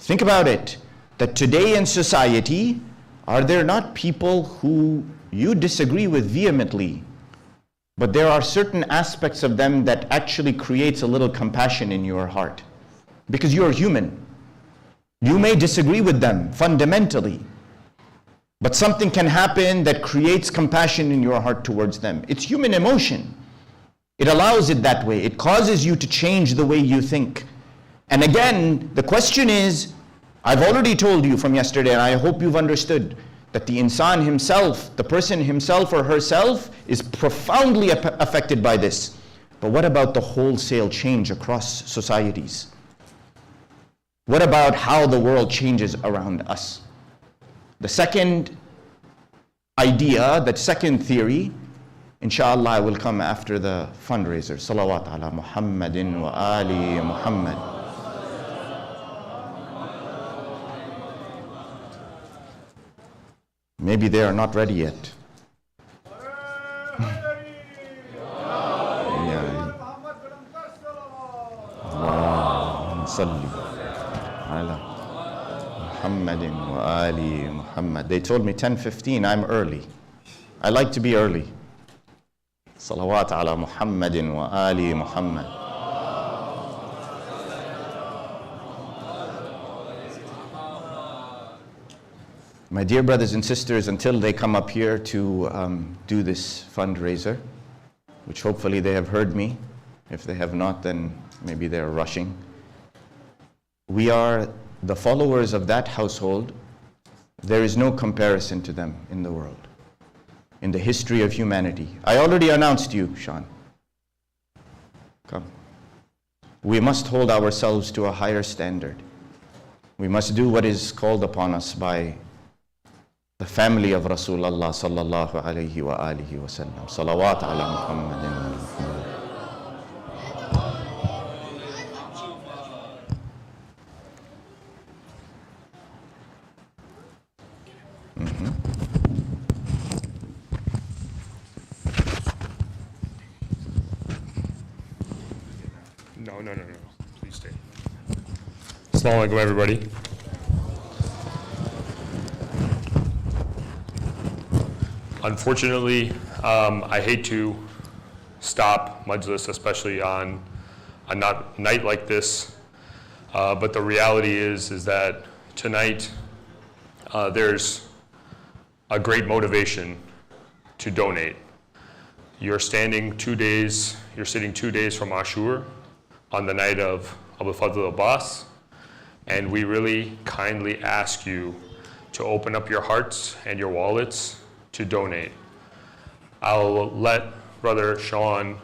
Think about it, that today in society, are there not people who you disagree with vehemently, but there are certain aspects of them that actually creates a little compassion in your heart? Because you're human. You may disagree with them fundamentally, but something can happen that creates compassion in your heart towards them. It's human emotion. It allows it that way. It causes you to change the way you think. And again, the question is, I've already told you from yesterday, and I hope you've understood, that the insan himself, the person himself or herself, is profoundly affected by this. But what about the wholesale change across societies? What about how the world changes around us? The second idea, that second theory, inshallah, will come after the fundraiser. Salawat ala Muhammadin wa ali Muhammad. Maybe they are not ready yet. They told me 10:15, I'm early. I like to be early. Salawat ala Muhammadin wa ali Muhammad. My dear brothers and sisters, until they come up here to do this fundraiser, which hopefully they have heard me. If they have not, then maybe they're rushing. We are the followers of that household. There is no comparison to them in the world, in the history of humanity. I already announced you, Sean. Come. We must hold ourselves to a higher standard. We must do what is called upon us by the family of Rasulullah sallallahu alayhi wa alihi wa sallam. Salawat ala Muhammadin wa Muhammad. No. Please stay. Assalamu alaikum, everybody. Unfortunately, I hate to stop Majlis, especially on a night like this. But the reality is that tonight there's a great motivation to donate. You're sitting 2 days from Ashur on the night of Abu Fadl Abbas, and we really kindly ask you to open up your hearts and your wallets to donate. I'll let Brother Sean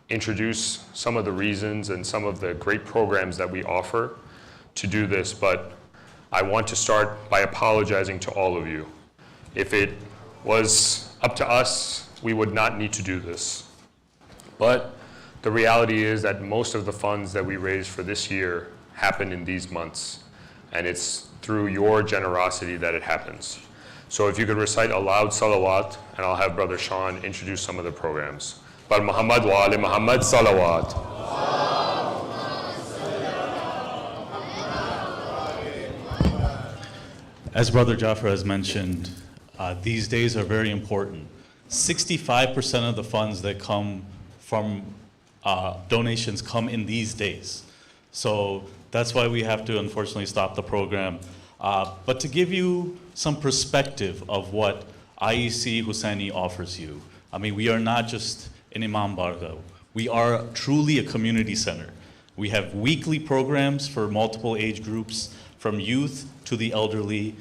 introduce some of the reasons and some of the great programs that we offer to do this, but I want to start by apologizing to all of you. If it was up to us, we would not need to do this. But the reality is that most of the funds that we raise for this year happen in these months, and it's through your generosity that it happens. So if you could recite a loud salawat, and I'll have Brother Sean introduce some of the programs. Bar Muhammad wa ali Muhammad salawat. As Brother Jafar has mentioned, these days are very important. 65% of the funds that come from donations come in these days. So that's why we have to unfortunately stop the program. But to give you some perspective of what IEC Husaini offers you, I mean, we are not just an Imam Barga. We are truly a community center. We have weekly programs for multiple age groups, from youth to the elderly,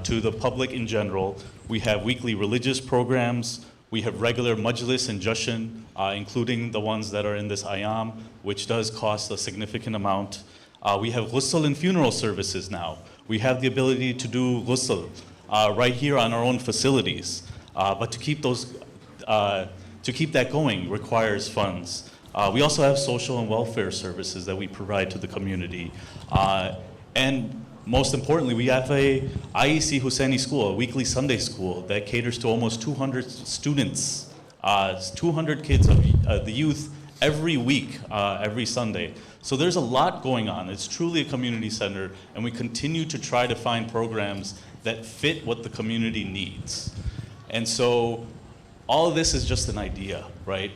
to the public in general. We have weekly religious programs. We have regular majlis and jashan, including the ones that are in this ayam, which does cost a significant amount. We have ghusl and funeral services now. We have the ability to do ghusl right here on our own facilities. But to keep that going requires funds. We also have social and welfare services that we provide to the community. And most importantly, we have a IEC Husaini school, a weekly Sunday school that caters to almost 200 students, 200 kids of the youth every week, every Sunday. So there's a lot going on. It's truly a community center, and we continue to try to find programs that fit what the community needs. And so all of this is just an idea, right?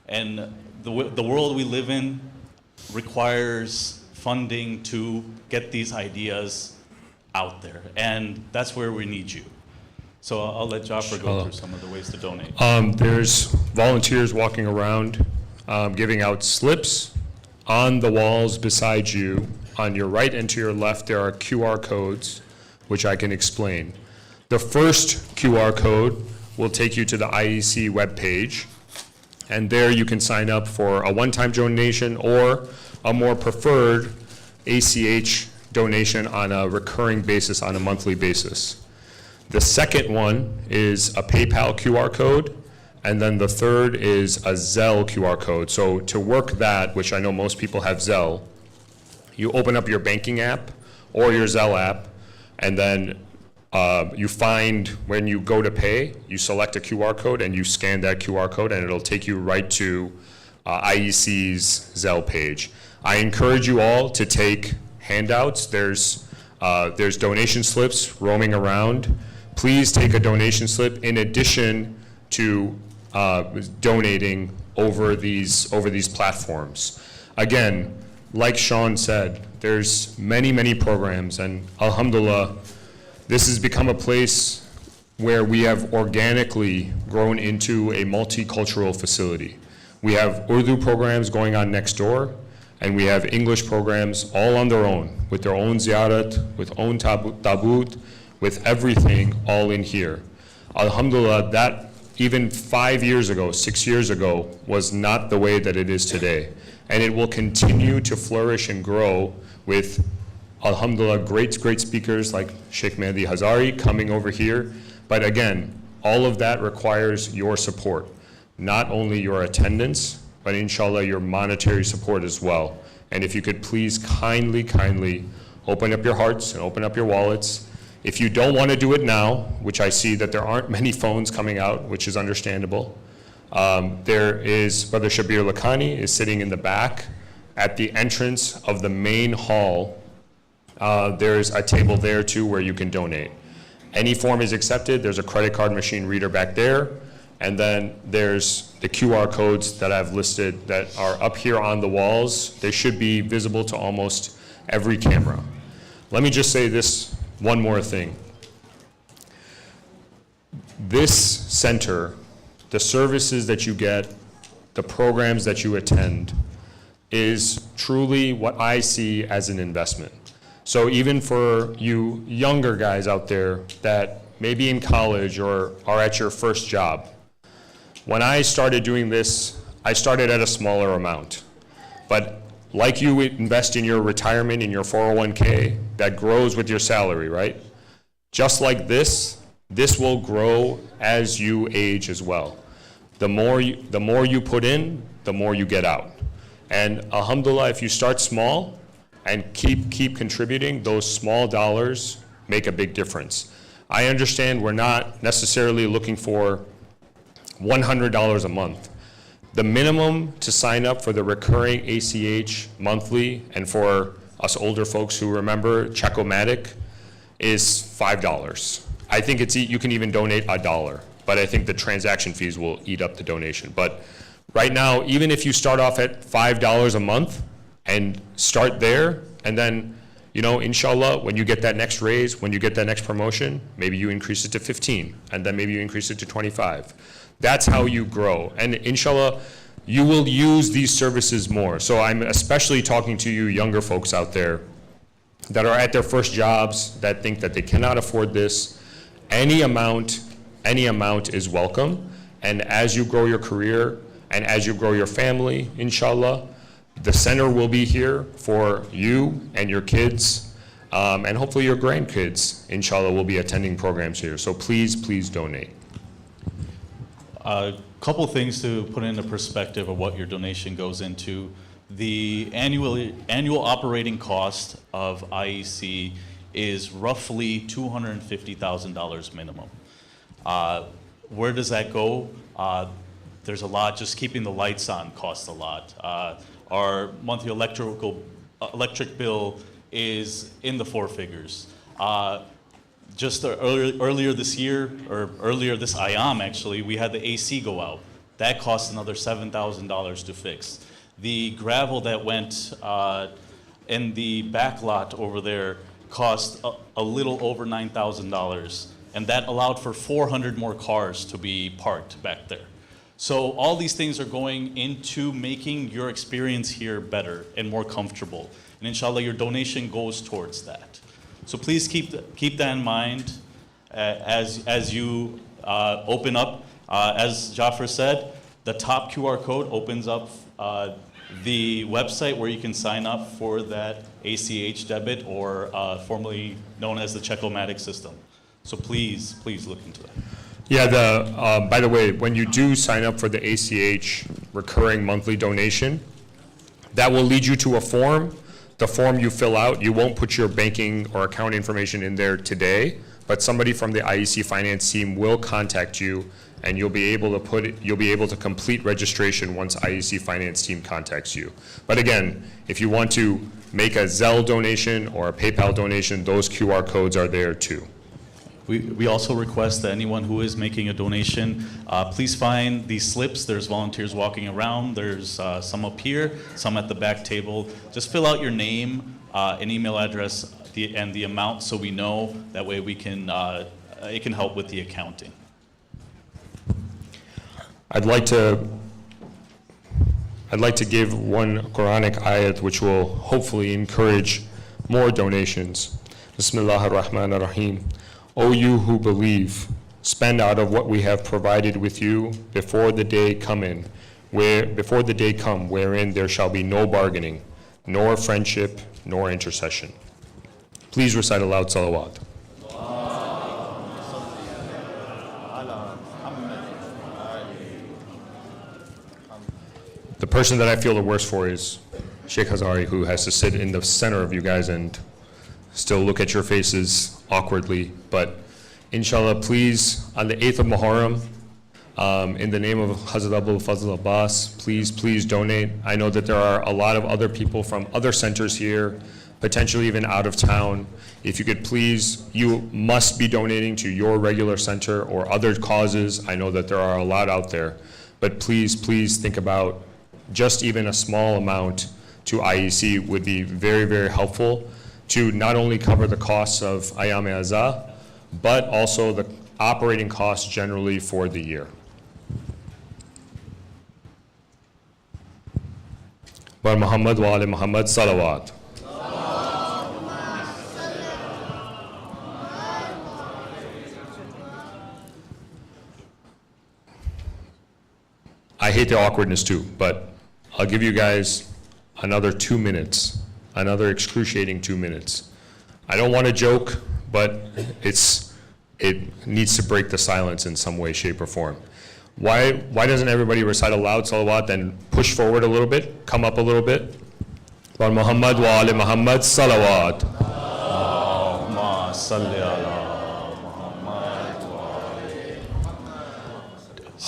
And the world we live in requires funding to get these ideas out there, and that's where we need you. So I'll let Jafar go through some of the ways to donate. There's volunteers walking around giving out slips. On the walls beside you, on your right and to your left, there are QR codes, which I can explain. The first QR code will take you to the IEC webpage, and there you can sign up for a one-time donation or a more preferred ACH donation on a recurring basis, on a monthly basis. The second one is a PayPal QR code, and then the third is a Zelle QR code. So to work that, which I know most people have Zelle, you open up your banking app or your Zelle app, and then you find, when you go to pay, you select a QR code and you scan that QR code, and it'll take you right to IEC's Zelle page. I encourage you all to take handouts. There's donation slips roaming around. Please take a donation slip in addition to donating over these platforms. Again, like Sean said, there's many programs, and alhamdulillah, this has become a place where we have organically grown into a multicultural facility. We have Urdu programs going on next door, and we have English programs all on their own, with their own ziyarat, with own tabut, with everything all in here. Alhamdulillah, that even 5 years ago, 6 years ago, was not the way that it is today. And it will continue to flourish and grow with, alhamdulillah, great speakers like Shaykh Mehdi Hazari coming over here. But again, all of that requires your support, not only your attendance, but inshallah your monetary support as well. And if you could please kindly open up your hearts and open up your wallets. If you don't want to do it now, which I see that there aren't many phones coming out, which is understandable, there is Brother Shabir Lakhani is sitting in the back at the entrance of the main hall. There's a table there too where you can donate. Any form is accepted. There's a credit card machine reader back there. And then there's the QR codes that I've listed that are up here on the walls. They should be visible to almost every camera. Let me just say this one more thing. This center, the services that you get, the programs that you attend, is truly what I see as an investment. So even for you younger guys out there that may be in college or are at your first job, when I started doing this, I started at a smaller amount. But like you invest in your retirement, in your 401k, that grows with your salary, right? Just like this will grow as you age as well. The more you put in, the more you get out. And alhamdulillah, if you start small and keep contributing, those small dollars make a big difference. I understand we're not necessarily looking for $100 a month. The minimum to sign up for the recurring ACH monthly, and for us older folks who remember Check-O-Matic, is $5. I think you can even donate $1, but I think the transaction fees will eat up the donation. But right now, even if you start off at $5 a month and start there, and then, you know, inshallah, when you get that next raise, when you get that next promotion, maybe you increase it to 15, and then maybe you increase it to 25. That's how you grow. And inshallah, you will use these services more. So I'm especially talking to you younger folks out there that are at their first jobs, that think that they cannot afford this. Any amount is welcome. And as you grow your career and as you grow your family, inshallah, the center will be here for you and your kids, and hopefully your grandkids, inshallah, will be attending programs here. So please donate. A couple things to put into perspective of what your donation goes into. The annual operating cost of IEC is roughly $250,000 minimum. Where does that go? there's a lot, just keeping the lights on costs a lot. Our monthly electric bill is in the 4 figures. Just earlier this year, or earlier this IAM actually, we had the AC go out. That cost another $7,000 to fix. The gravel that went in the back lot over there cost a little over $9,000, and that allowed for 400 more cars to be parked back there. So all these things are going into making your experience here better and more comfortable. And inshallah, your donation goes towards that. So please keep that in mind as you open up. As Jafar said, the top QR code opens up the website where you can sign up for that ACH debit, or formerly known as the Check-O-Matic system. So please look into that. Yeah, by the way, when you do sign up for the ACH recurring monthly donation, that will lead you to a form. The form you fill out, you won't put your banking or account information in there today, but somebody from the IEC finance team will contact you, and you'll be able to complete registration once IEC finance team contacts you. But again, if you want to make a Zelle donation or a PayPal donation, those QR codes are there too. We also request that anyone who is making a donation, please find these slips. There's volunteers walking around. There's some up here, some at the back table. Just fill out your name, an email address, and the amount, so we know. That way we can, it can help with the accounting. I'd like to give one Quranic ayat which will hopefully encourage more donations. Bismillah ar-Rahman ar-Rahim. O you who believe, spend out of what we have provided with you before the day come wherein there shall be no bargaining, nor friendship, nor intercession. Please recite aloud salawat. The person that I feel the worst for is Shaykh Hazari, who has to sit in the center of you guys and still look at your faces awkwardly. But inshallah, please, on the 8th of Muharram, in the name of Hazrat Abul Fazl Abbas, please donate. I know that there are a lot of other people from other centers here, potentially even out of town. If you could please, you must be donating to your regular center or other causes. I know that there are a lot out there, but please think about just even a small amount to IEC would be very helpful to not only cover the costs of Ayam-e-Azah, but also the operating costs generally for the year. Wa Muhammad wa ali Muhammad salawat. I hate the awkwardness too, but I'll give you guys another 2 minutes, another excruciating 2 minutes. I don't want to joke, but it needs to break the silence in some way, shape, or form. Why doesn't everybody recite aloud salawat, then push forward a little bit, come up a little bit? Wa Muhammad wa ali Muhammad salawat. Allahumma salli ala Muhammad wa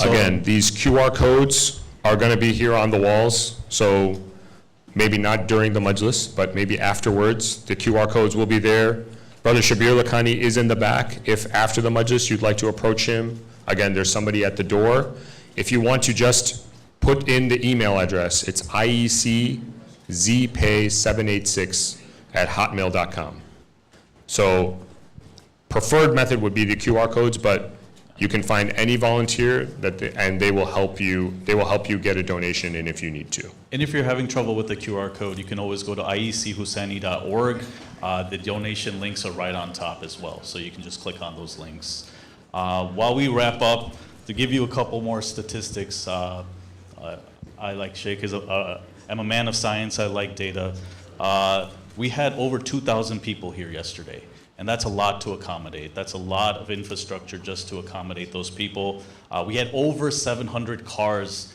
ali. Again, these QR codes are going to be here on the walls, so maybe not during the Majlis, but maybe afterwards. The QR codes will be there. Brother Shabir Lakhani is in the back. If after the Majlis you'd like to approach him, again, there's somebody at the door. If you want to just put in the email address, it's ieczpay786@hotmail.com. So preferred method would be the QR codes, but you can find any volunteer and they will help you get a donation in if you need to. And if you're having trouble with the QR code, you can always go to IECHusaini.org. The donation links are right on top as well, so you can just click on those links. While we wrap up, to give you a couple more statistics, I like Shaykh, I'm a man of science, I like data. We had over 2,000 people here yesterday. And that's a lot to accommodate. That's a lot of infrastructure just to accommodate those people. We had over 700 cars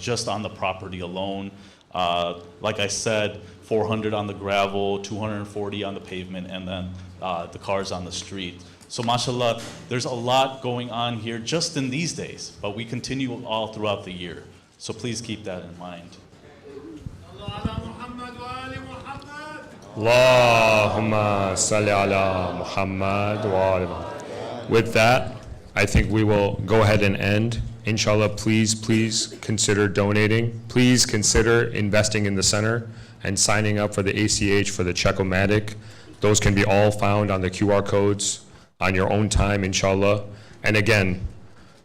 just on the property alone. Like I said, 400 on the gravel, 240 on the pavement, and then the cars on the street. So mashallah, there's a lot going on here just in these days, but we continue all throughout the year. So please keep that in mind. Allahumma salli ala Muhammad wa ali Muhammad. With that, I think we will go ahead and end. Inshallah, please consider donating. Please consider investing in the center and signing up for the ACH for the Check-O-Matic. Those can be all found on the QR codes on your own time, inshallah. And again,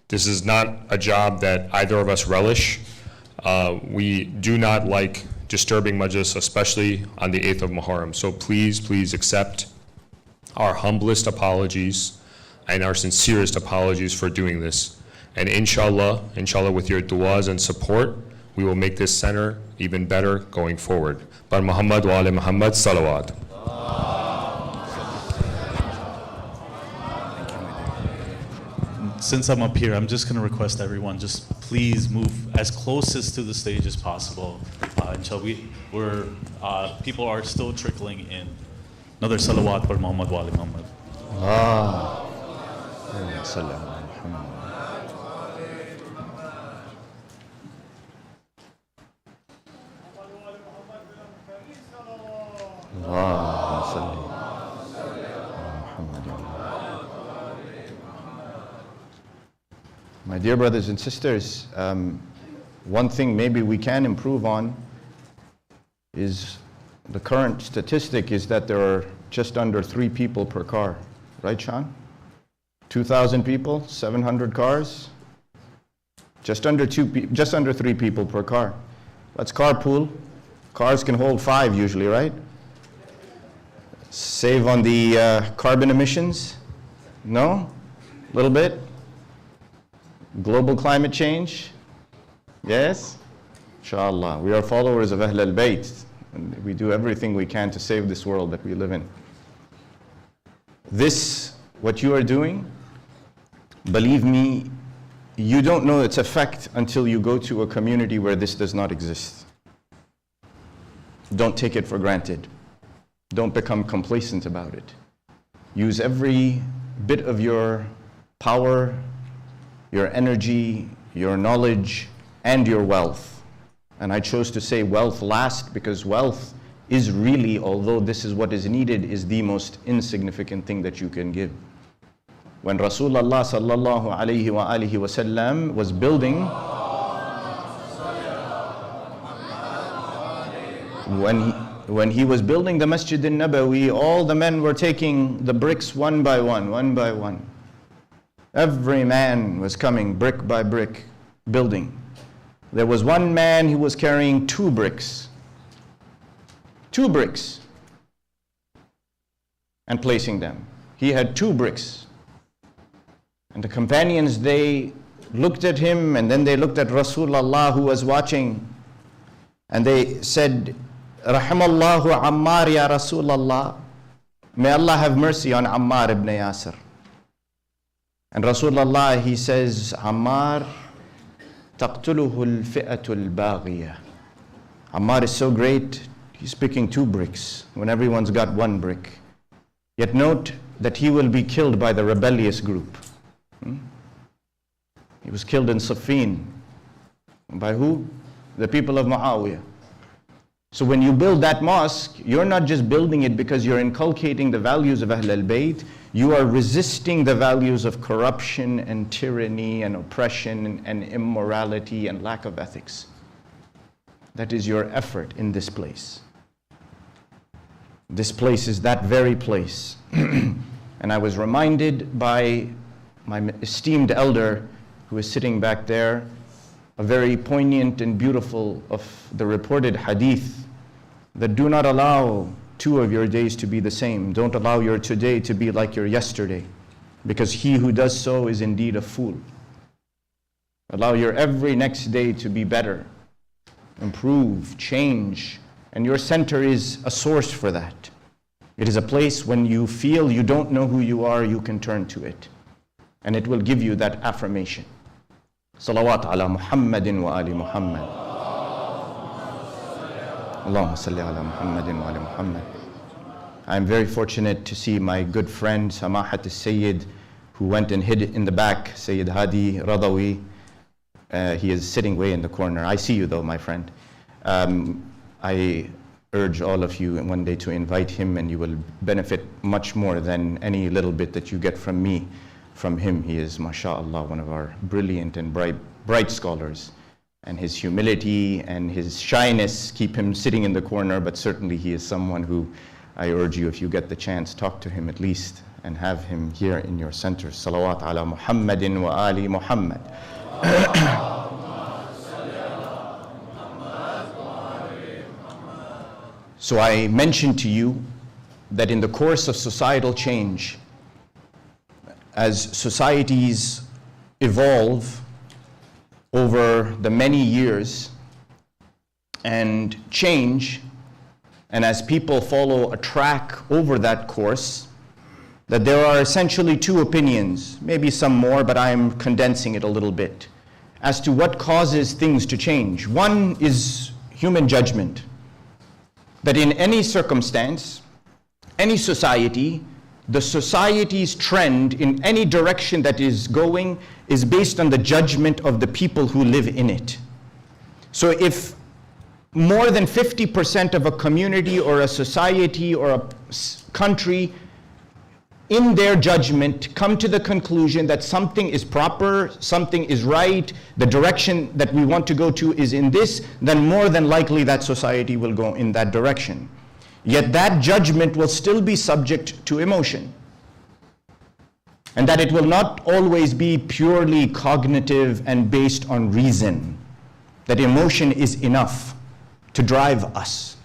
this is not a job that either of us relish. We do not like disturbing Majlis, especially on the 8th of Muharram. So please accept our humblest apologies and our sincerest apologies for doing this. And inshallah, with your du'as and support, we will make this center even better going forward. Bar Muhammad wa ali Muhammad, salawat. Since I'm up here, I'm just going to request everyone just please move as closest to the stage as possible until people are still trickling in. Another salawat for Muhammad wa ali Muhammad. My dear brothers and sisters, one thing maybe we can improve on is the current statistic is that there are just under 3 people per car. Right, Sean? 2,000 people, 700 cars, just under 3 people per car. Let's carpool. Cars can hold 5 usually, right? Save on the carbon emissions? No? A little bit? Global climate change? Yes? Inshallah. We are followers of Ahl al-Bayt, and we do everything we can to save this world that we live in. This, what you are doing, believe me, you don't know its effect until you go to a community where this does not exist. Don't take it for granted. Don't become complacent about it. Use every bit of your power, your energy, your knowledge, and your wealth. And I chose to say wealth last because wealth is really, although this is what is needed, is the most insignificant thing that you can give. When Rasulullah sallallahu alayhi wa alihi wa sallam was building, when he was building the Masjid al-Nabawi, all the men were taking the bricks one by one. Every man was coming brick by brick, building. There was one man who was carrying 2 bricks. 2 bricks. And placing them. He had 2 bricks. And the companions, they looked at him and then they looked at Rasulullah who was watching. And they said, Rahimallahu Ammar ya Rasulallah. May Allah have mercy on Ammar ibn Yasir. And Rasulullah, he says, Ammar taqtuluhu al-fi'atu al-baghiyah. Ammar is so great, he's picking 2 bricks when everyone's got 1 brick. Yet note that he will be killed by the rebellious group. He was killed in Siffin. By who? The people of Muawiyah. So when you build that mosque, you're not just building it because you're inculcating the values of Ahl al-Bayt, you are resisting the values of corruption and tyranny and oppression and immorality and lack of ethics. That is your effort in this place. This place is that very place. And I was reminded by my esteemed elder who is sitting back there, a very poignant and beautiful of the reported hadith that do not allow 2 of your days to be the same. Don't allow your today to be like your yesterday, because he who does so is indeed a fool. Allow your every next day to be better, improve, change, and your center is a source for that. It is a place when you feel you don't know who you are, you can turn to it, and it will give you that affirmation. Salawat ala Muhammadin wa ali Muhammad. Allahumma salli ala Muhammadin wa ali Muhammad. I'm very fortunate to see my good friend Samahat al-Sayyid, who went and hid in the back, Sayyid Hadi Radawi. He is sitting way in the corner. I see you though, my friend. I urge all of you one day to invite him, and you will benefit much more than any little bit that you get from me, from him. He is, mashallah, one of our brilliant and bright scholars. And his humility and his shyness keep him sitting in the corner, but certainly he is someone who I urge you, if you get the chance, talk to him at least and have him here in your center. Salawat ala Muhammadin wa ali Muhammad. So I mentioned to you that in the course of societal change, as societies evolve over the many years and change, and as people follow a track over that course, that there are essentially two opinions, maybe some more, but I am condensing it a little bit, as to what causes things to change. One is human judgment, that in any circumstance, any society, the society's trend in any direction that is going is based on the judgment of the people who live in it. So if more than 50% of a community or a society or a country, in their judgment, come to the conclusion that something is proper, something is right, the direction that we want to go to is in this, then more than likely that society will go in that direction. Yet that judgment will still be subject to emotion. And that it will not always be purely cognitive and based on reason. That emotion is enough to drive us.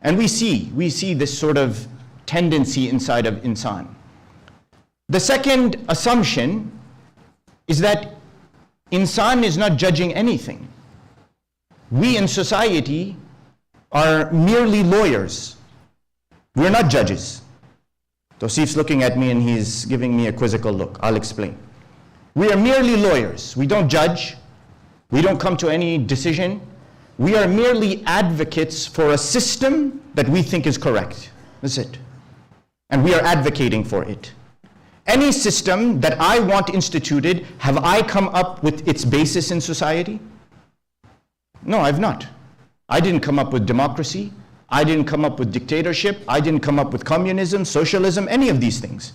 And we see this sort of tendency inside of insan. The second assumption is that insan is not judging anything. We in society are merely lawyers. We're not judges. Tosif's looking at me and he's giving me a quizzical look. I'll explain. We are merely lawyers. We don't judge. We don't come to any decision. We are merely advocates for a system that we think is correct. That's it. And we are advocating for it. Any system that I want instituted, have I come up with its basis in society? No, I've not. I didn't come up with democracy. I didn't come up with dictatorship. I didn't come up with communism, socialism, any of these things.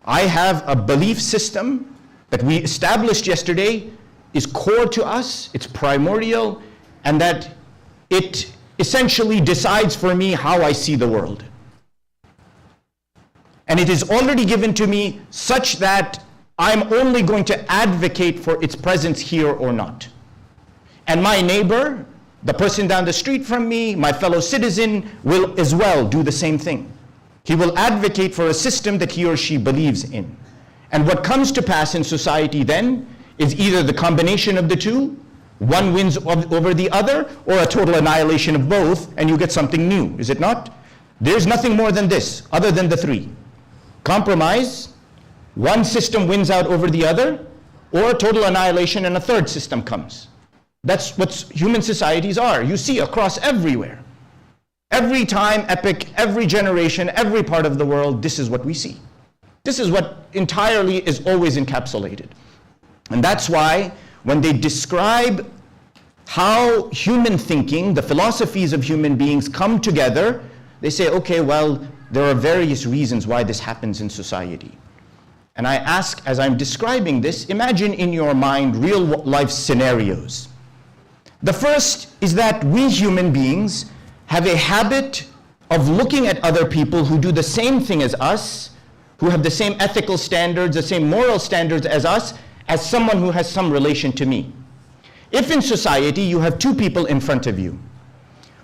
I have a belief system that we established yesterday is core to us, it's primordial, and that it essentially decides for me how I see the world. And it is already given to me such that I'm only going to advocate for its presence here or not. And my neighbor, the person down the street from me, my fellow citizen, will as well do the same thing. He will advocate for a system that he or she believes in. And what comes to pass in society then is either the combination of the two, one wins over the other, or a total annihilation of both, and you get something new, is it not? There's nothing more than this, other than the three. Compromise, one system wins out over the other, or total annihilation and a third system comes. That's what human societies are. You see across everywhere. Every time, epoch, every generation, every part of the world, this is what we see. This is what entirely is always encapsulated. And that's why when they describe how human thinking, the philosophies of human beings come together, they say, okay, well, there are various reasons why this happens in society. And I ask, as I'm describing this, imagine in your mind real life scenarios. The first is that we human beings have a habit of looking at other people who do the same thing as us, who have the same ethical standards, the same moral standards as us, as someone who has some relation to me. If in society you have two people in front of you,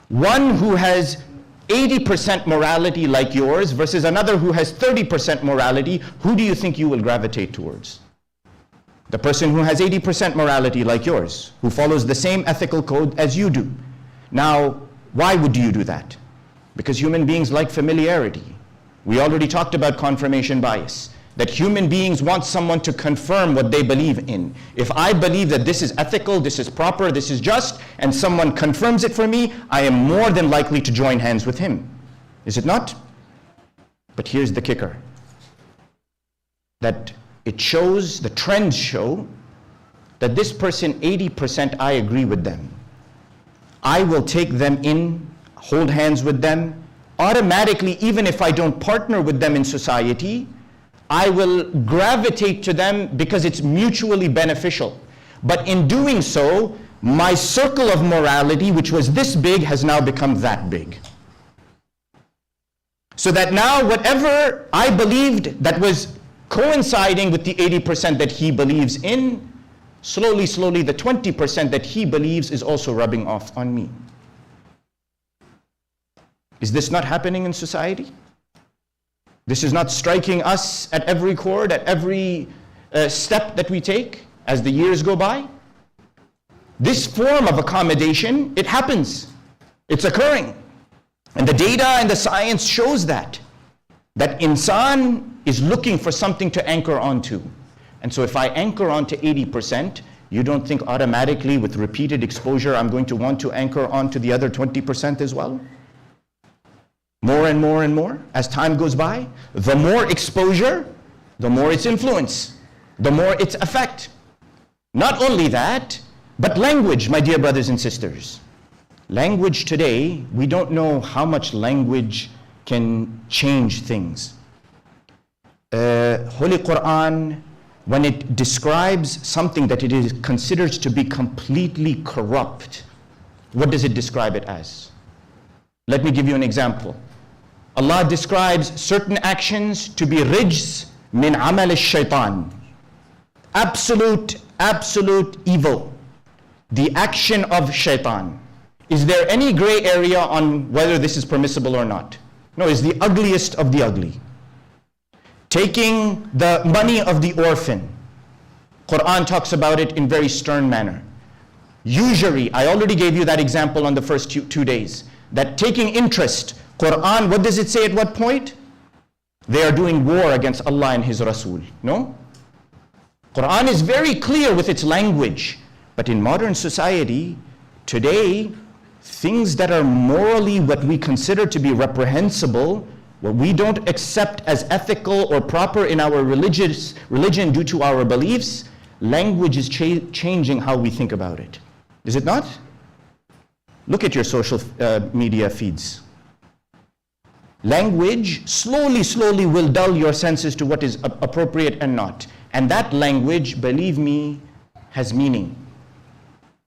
one who has 80% morality like yours versus another who has 30% morality, who do you think you will gravitate towards? The person who has 80% morality like yours, who follows the same ethical code as you do. Now, why would you do that? Because human beings like familiarity. We already talked about confirmation bias, that human beings want someone to confirm what they believe in. If I believe that this is ethical, this is proper, this is just, and someone confirms it for me, I am more than likely to join hands with him. Is it not? But here's the kicker, that it shows, the trends show, that this person, 80% I agree with them. I will take them in, hold hands with them. Automatically, even if I don't partner with them in society, I will gravitate to them because it's mutually beneficial. But in doing so, my circle of morality, which was this big, has now become that big. So that now whatever I believed that was coinciding with the 80% that he believes in, slowly, slowly, the 20% that he believes is also rubbing off on me. Is this not happening in society? This is not striking us at every chord, at every step that we take as the years go by? This form of accommodation, it happens. It's occurring. And the data and the science shows that insan is looking for something to anchor onto. And so if I anchor onto 80%, you don't think automatically with repeated exposure I'm going to want to anchor onto the other 20% as well? More and more and more as time goes by, the more exposure, the more its influence, the more its effect. Not only that, but language, my dear brothers and sisters. Language today, we don't know how much language can change things. Holy Quran, when it describes something that it is considered to be completely corrupt, what does it describe it as? Let me give you an example. Allah describes certain actions to be rijz min amal al-shaytan. Absolute evil. The action of shaitan. Is there any gray area on whether this is permissible or not? No, it's the ugliest of the ugly. Taking the money of the orphan. Quran talks about it in very stern manner. Usury, I already gave you that example on the first 2 days. That taking interest, Quran, what does it say at what point? They are doing war against Allah and His Rasul. No? Quran is very clear with its language. But in modern society, today, things that are morally what we consider to be reprehensible, what we don't accept as ethical or proper in our religion due to our beliefs, language is changing how we think about it. Is it not? Look at your social media feeds. Language slowly will dull your senses to what is appropriate and not. And that language, believe me, has meaning.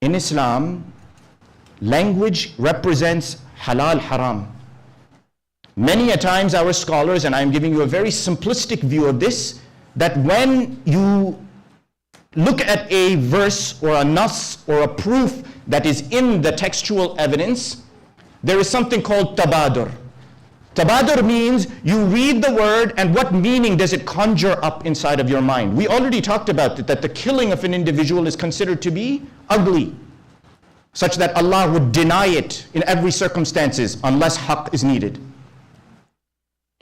In Islam, language represents halal, haram. Many a times our scholars, and I'm giving you a very simplistic view of this, that when you look at a verse or a nas or a proof that is in the textual evidence, there is something called tabadur. Tabadur means you read the word and what meaning does it conjure up inside of your mind. We already talked about it, that the killing of an individual is considered to be ugly, such that Allah would deny it in every circumstances unless haqq is needed.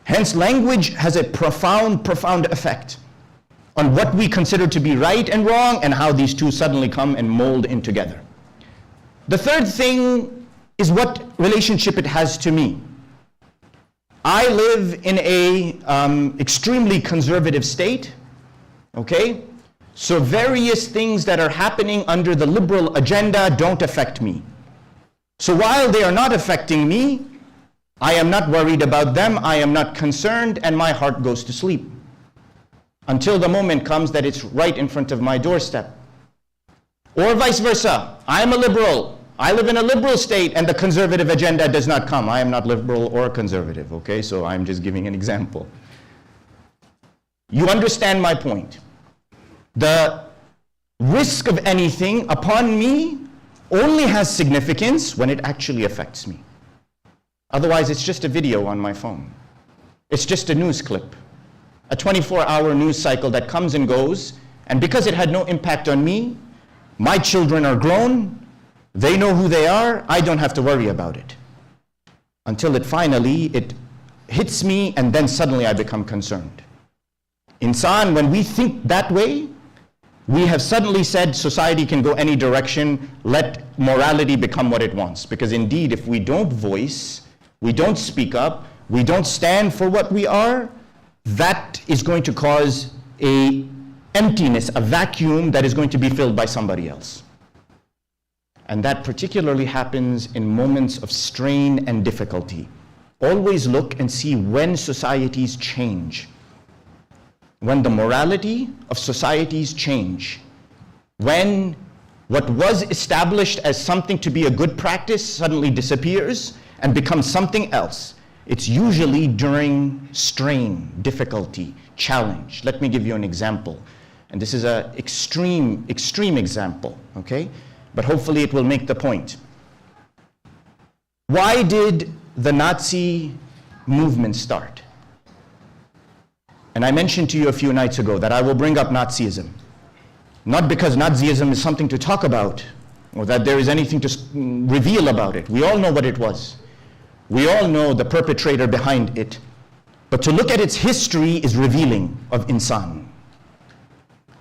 Hence, language has a profound effect on what we consider to be right and wrong and how these two suddenly come and mold in together. The third thing is what relationship it has to me. I live in a extremely conservative state, okay? So various things that are happening under the liberal agenda don't affect me. So while they are not affecting me, I am not worried about them, I am not concerned, and my heart goes to sleep. Until the moment comes that it's right in front of my doorstep. Or vice versa, I am a liberal. I live in a liberal state and the conservative agenda does not come. I am not liberal or conservative, okay? So I'm just giving an example. You understand my point. The risk of anything upon me only has significance when it actually affects me. Otherwise, it's just a video on my phone. It's just a news clip, a 24-hour news cycle that comes and goes, and because it had no impact on me, my children are grown, they know who they are, I don't have to worry about it. Until it hits me, and then suddenly I become concerned. Insan, when we think that way, we have suddenly said society can go any direction, let morality become what it wants. Because indeed, if we don't voice, we don't speak up, we don't stand for what we are, that is going to cause a emptiness, a vacuum that is going to be filled by somebody else. And that particularly happens in moments of strain and difficulty. Always look and see when societies change. When the morality of societies change. When what was established as something to be a good practice suddenly disappears and becomes something else. It's usually during strain, difficulty, challenge. Let me give you an example. And this is an extreme example, okay? But hopefully it will make the point. Why did the Nazi movement start? And I mentioned to you a few nights ago that I will bring up Nazism. Not because Nazism is something to talk about, or that there is anything to reveal about it. We all know what it was. We all know the perpetrator behind it. But to look at its history is revealing of insan.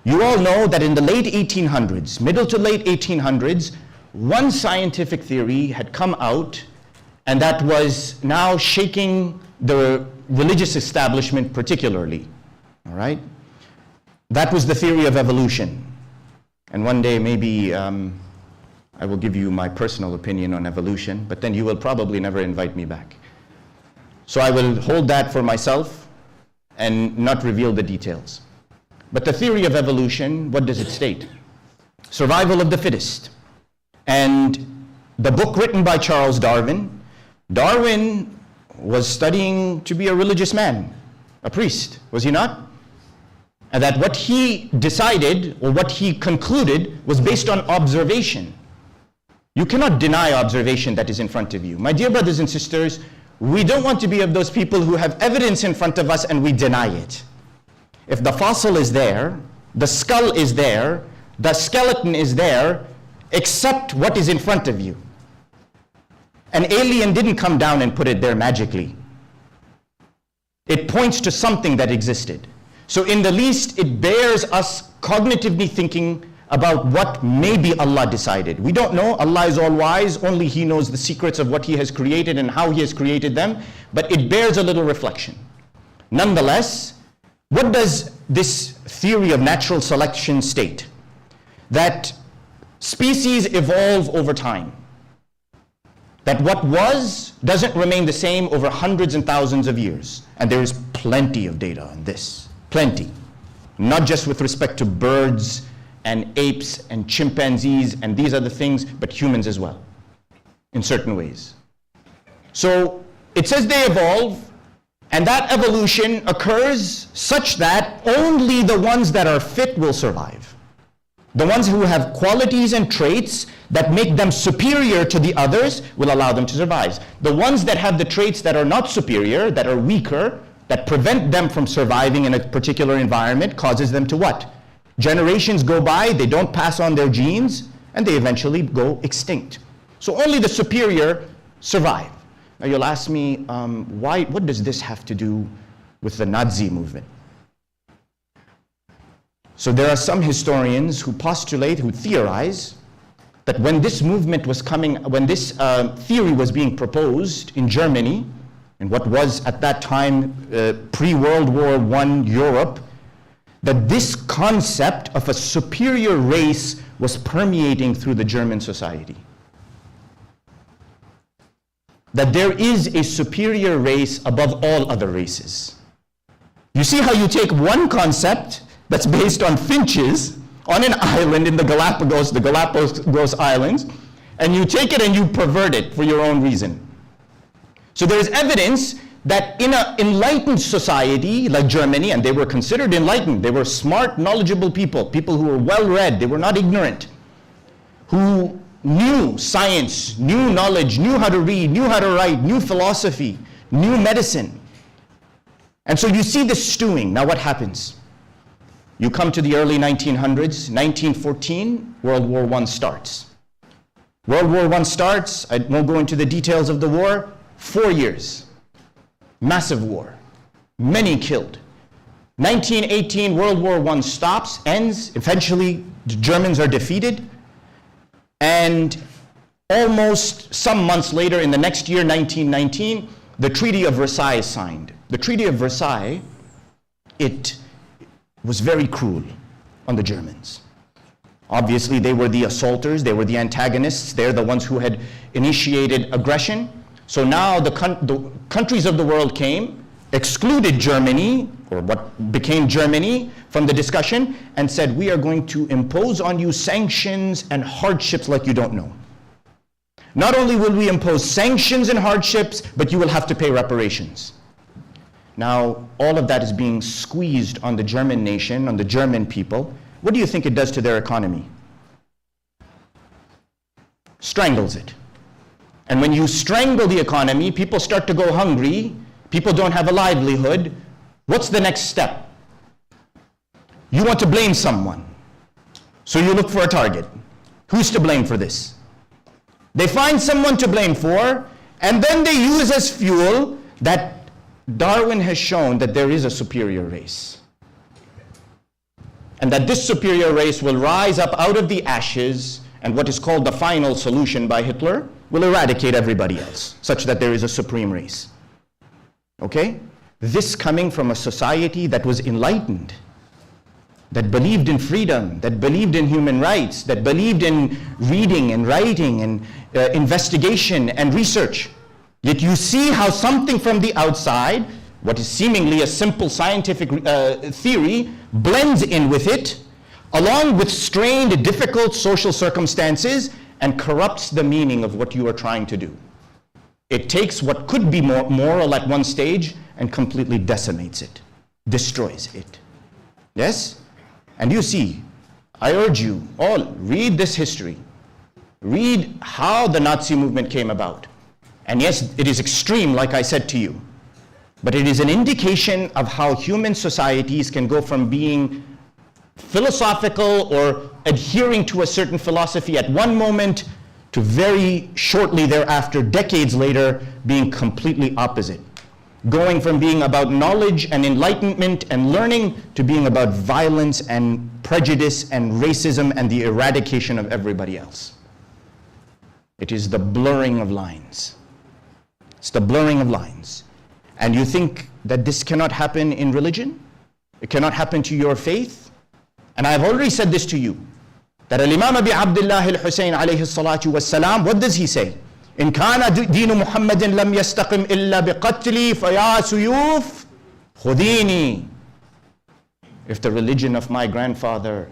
You all know that in the late 1800s, middle to late 1800s, one scientific theory had come out, and that was now shaking the religious establishment particularly, all right? That was the theory of evolution. And one day maybe I will give you my personal opinion on evolution, but then you will probably never invite me back. So I will hold that for myself and not reveal the details. But the theory of evolution, what does it state? Survival of the fittest. And the book written by Charles Darwin, Darwin was studying to be a religious man, a priest, was he not? And that what he decided, or what he concluded, was based on observation. You cannot deny observation that is in front of you. My dear brothers and sisters, we don't want to be of those people who have evidence in front of us and we deny it. If the fossil is there, the skull is there, the skeleton is there, accept what is in front of you. An alien didn't come down and put it there magically. It points to something that existed. So in the least, it bears us cognitively thinking about what maybe Allah decided. We don't know. Allah is all wise. Only He knows the secrets of what He has created and how He has created them. But it bears a little reflection. Nonetheless, what does this theory of natural selection state? That species evolve over time. That what was doesn't remain the same over hundreds and thousands of years. And there is plenty of data on this. Plenty. Not just with respect to birds and apes and chimpanzees and these other things, but humans as well, in certain ways. So it says they evolve, and that evolution occurs such that only the ones that are fit will survive. The ones who have qualities and traits that make them superior to the others will allow them to survive. The ones that have the traits that are not superior, that are weaker, that prevent them from surviving in a particular environment, causes them to what? Generations go by, they don't pass on their genes, and they eventually go extinct. So only the superior survive. Now you'll ask me, what does this have to do with the Nazi movement? So there are some historians who postulate, who theorize, that when this movement was coming, when this theory was being proposed in Germany, in what was at that time pre-World War I Europe, that this concept of a superior race was permeating through the German society. That there is a superior race above all other races. You see how you take one concept that's based on finches on an island in the Galapagos Islands, and you take it and you pervert it for your own reason. So there is evidence that in an enlightened society like Germany, and they were considered enlightened, they were smart, knowledgeable people, people who were well-read, they were not ignorant, who knew science, knew knowledge, knew how to read, knew how to write, knew philosophy, knew medicine. And so you see this stewing. Now what happens? You come to the early 1900s, 1914, World War I starts. World War I starts, I won't go into the details of the war, 4 years. Massive war, many killed. 1918, World War I stops, ends, eventually the Germans are defeated, and almost some months later, in the next year, 1919, the Treaty of Versailles is signed. The Treaty of Versailles, it was very cruel on the Germans. Obviously, they were the assaulters, they were the antagonists, they're the ones who had initiated aggression. So now the countries of the world came, excluded Germany, or what became Germany, from the discussion, and said, we are going to impose on you sanctions and hardships like you don't know. Not only will we impose sanctions and hardships, but you will have to pay reparations. Now, all of that is being squeezed on the German nation, on the German people. What do you think it does to their economy? Strangles it. And when you strangle the economy, people start to go hungry, people don't have a livelihood. What's the next step? You want to blame someone. So you look for a target. Who's to blame for this? They find someone to blame for, and then they use as fuel that Darwin has shown that there is a superior race. And that this superior race will rise up out of the ashes, and what is called the final solution by Hitler will eradicate everybody else, such that there is a supreme race. Okay? This coming from a society that was enlightened, that believed in freedom, that believed in human rights, that believed in reading and writing and investigation and research. Yet you see how something from the outside, what is seemingly a simple scientific theory, blends in with it, along with strained, difficult social circumstances, and corrupts the meaning of what you are trying to do. It takes what could be moral at one stage and completely decimates it, destroys it. Yes? And you see, I urge you all, read this history. Read how the Nazi movement came about. And yes, it is extreme, like I said to you. But it is an indication of how human societies can go from being philosophical or adhering to a certain philosophy at one moment to very shortly thereafter, decades later, being completely opposite. Going from being about knowledge and enlightenment and learning to being about violence and prejudice and racism and the eradication of everybody else. It is the blurring of lines. It's the blurring of lines. And you think that this cannot happen in religion? It cannot happen to your faith? And I have already said this to you, that Al-Imam Abi Abdullah Al-Husayn alayhi salatu was-salam, what does he say? إن كان دين محمد لم يستقم إلا بقتلي فيا سيوف خذيني. If the religion of my grandfather